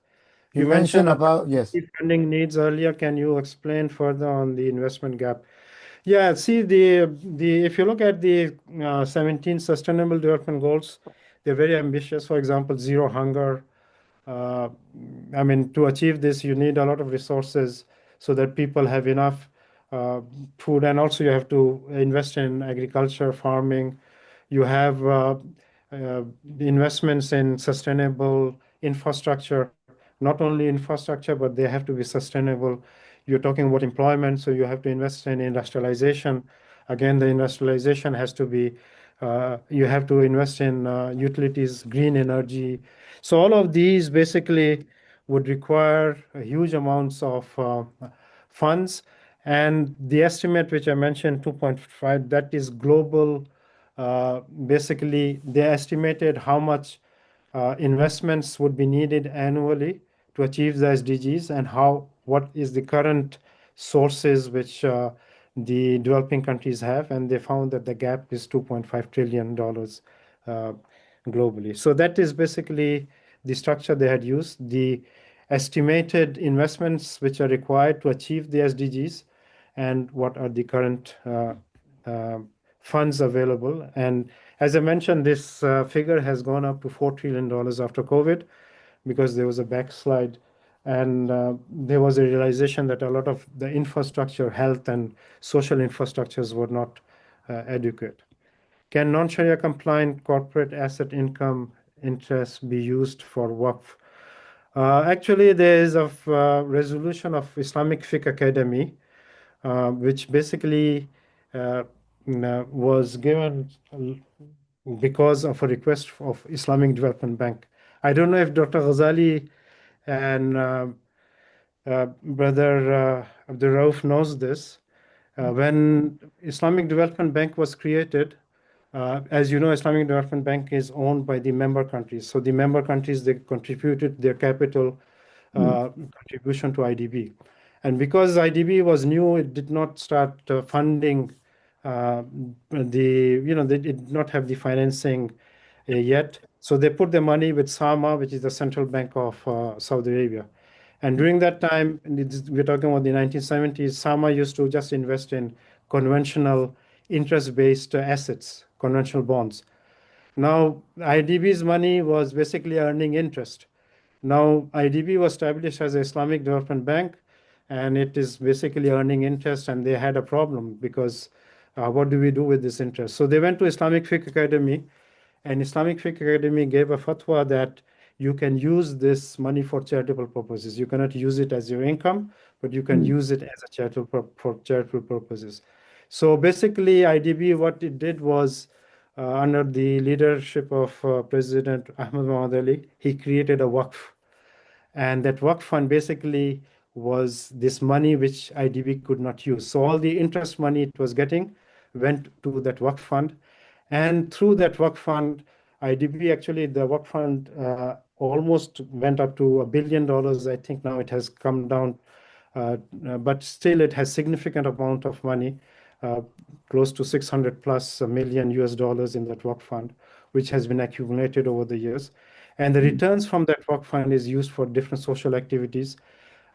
You mentioned about, yes. Funding needs earlier. Can you explain further on the investment gap? Yeah, see, if you look at the 17 Sustainable Development Goals, they're very ambitious. For example, zero hunger. I mean, to achieve this, you need a lot of resources so that people have enough food, and also you have to invest in agriculture, farming. You have investments in sustainable infrastructure, not only infrastructure, but they have to be sustainable. You're talking about employment, so you have to invest in industrialization. Again, the industrialization has to be, you have to invest in utilities, green energy. So all of these basically would require huge amounts of funds. And the estimate which I mentioned, 2.5, that is global. Basically, they estimated how much investments would be needed annually to achieve the SDGs, and what is the current sources which the developing countries have, and they found that the gap is $2.5 trillion globally. So that is basically the structure they had used, the estimated investments which are required to achieve the SDGs, and what are the current funds available. And as I mentioned, this figure has gone up to $4 trillion after COVID, because there was a backslide, and there was a realization that a lot of the infrastructure, health and social infrastructures were not adequate. Can non-Sharia compliant corporate asset income interest be used for Waqf? Actually, there is a resolution of Islamic Fiqh Academy, which basically was given because of a request of Islamic Development Bank. I don't know if Dr. Ghazali and Brother Abdul Rauf knows this. When Islamic Development Bank was created, as you know, Islamic Development Bank is owned by the member countries. So the member countries, they contributed their capital contribution to IDB. And because IDB was new, it did not start funding they did not have the financing yet. So they put the money with SAMA, which is the central bank of Saudi Arabia. And during that time, we're talking about the 1970s, SAMA used to just invest in conventional interest-based assets, conventional bonds. Now, IDB's money was basically earning interest. Now, IDB was established as an Islamic Development Bank, and it is basically earning interest, and they had a problem because what do we do with this interest? So they went to Islamic Fiqh Academy, and Islamic Fiqh Academy gave a fatwa that you can use this money for charitable purposes. You cannot use it as your income, but you can use it as a for charitable purposes. So basically, IDB, what it did was under the leadership of President Ahmed Mohamed Ali, he created a Waqf. And that Waqf fund basically was this money which IDB could not use. So all the interest money it was getting went to that Waqf fund. And through that Waqf fund, IDB actually, the Waqf fund almost went up to $1 billion. I think now it has come down, but still it has significant amount of money, close to 600 plus million US dollars in that Waqf fund, which has been accumulated over the years. And the returns from that Waqf fund is used for different social activities.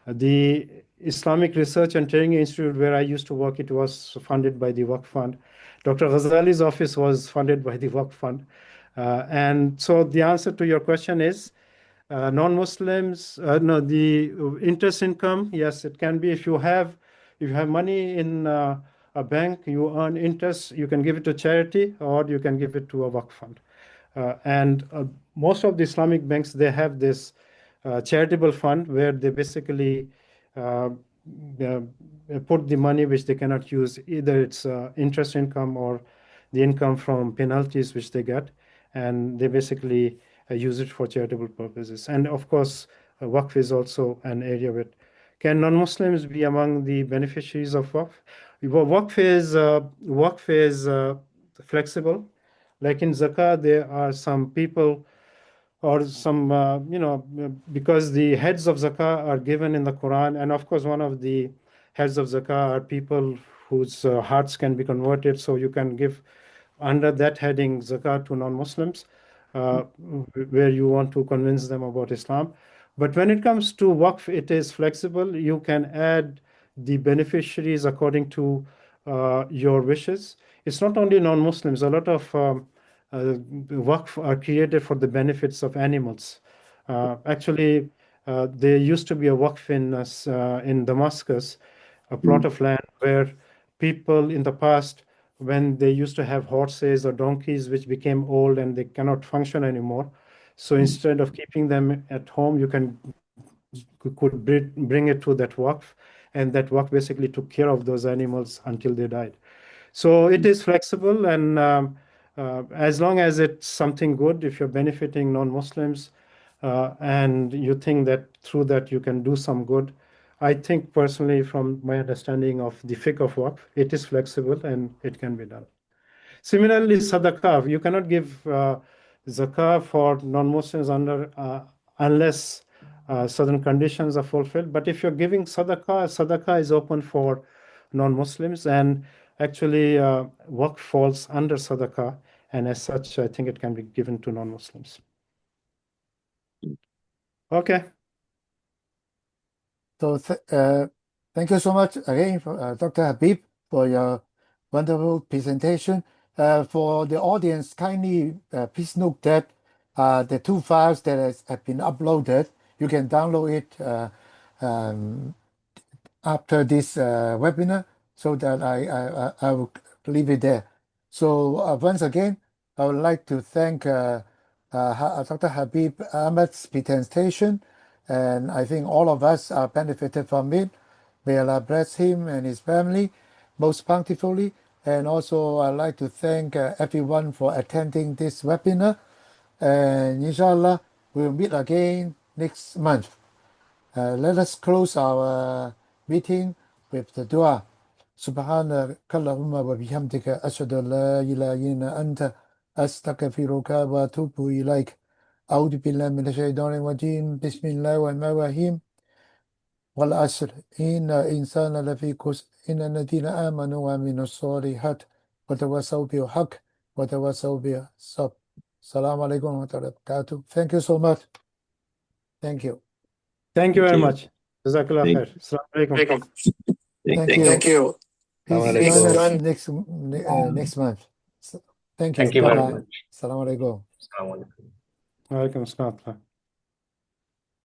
The Islamic Research and Training Institute, where I used to work, it was funded by the Waqf fund. Dr. Ghazali's office was funded by the Waqf fund. And so the answer to your question is, non-Muslims, no, the interest income, yes, it can be. If you have money in a bank, you earn interest, you can give it to charity or you can give it to a Waqf fund. And most of the Islamic banks, they have this charitable fund where they basically put the money which they cannot use. Either it's interest income or the income from penalties which they get, and they basically use it for charitable purposes. And of course, Waqf is also an area where can non-Muslims be among the beneficiaries of Waqf? Waqf is flexible. Like in Zakah, there are some people or some, because the heads of Zakah are given in the Quran. And of course, one of the heads of Zakah are people whose hearts can be converted. So you can give under that heading Zakah to non-Muslims, where you want to convince them about Islam. But when it comes to Waqf, it is flexible. You can add the beneficiaries according to your wishes. It's not only non-Muslims. A lot of Waqf are created for the benefits of animals. Actually, there used to be a Waqf in Damascus, a plot of land where people in the past, when they used to have horses or donkeys which became old and they cannot function anymore, so instead of keeping them at home, you could bring it to that Waqf, and that Waqf basically took care of those animals until they died. So it is flexible, and as long as it's something good, if you're benefiting non-Muslims and you think that through that you can do some good, I think personally, from my understanding of the fiqh of Waqf, it is flexible and it can be done. Similarly, sadaqah, you cannot give zakah for non-Muslims unless certain conditions are fulfilled. But if you're giving sadaqah is open for non-Muslims, and actually Waqf falls under sadaqah, and as such, I think it can be given to non-Muslims. Okay. So thank you so much again, Dr. Habib, for your wonderful presentation. For the audience, kindly please note that the two files that have been uploaded, you can download it after this webinar, so that I will leave it there. So once again, I would like to thank Dr. Habib Ahmed's presentation, and I think all of us are benefited from it. May Allah bless him and his family most bountifully. And also I'd like to thank everyone for attending this webinar. And inshallah, we'll meet again next month. Let us close our meeting with the dua. سبحانك اللهم وبحمدك أشهد أن لا إله إلا أنت أستغفرك وأتوب إليك. أعوذ بالله من الشيطان الرجيم. بسم الله الرحمن الرحيم. والعصر إن الإنسان لفي خسر إن الذين آمنوا وعملوا الصالحات وتواصوا بالحق وتواصوا بالصبر. السلام عليكم ورحمة الله وبركاته. Thank you so much. Thank you. Thank you very you. much. Jazakallah khair. Assalamu alaikum. Thank you. Thank you. Please Assalamu join alaikum. us next month. Thank you. Thank you very Bye-bye. much. Assalamu alaikum. Assalamu alaikum. Wa alaikum assalam.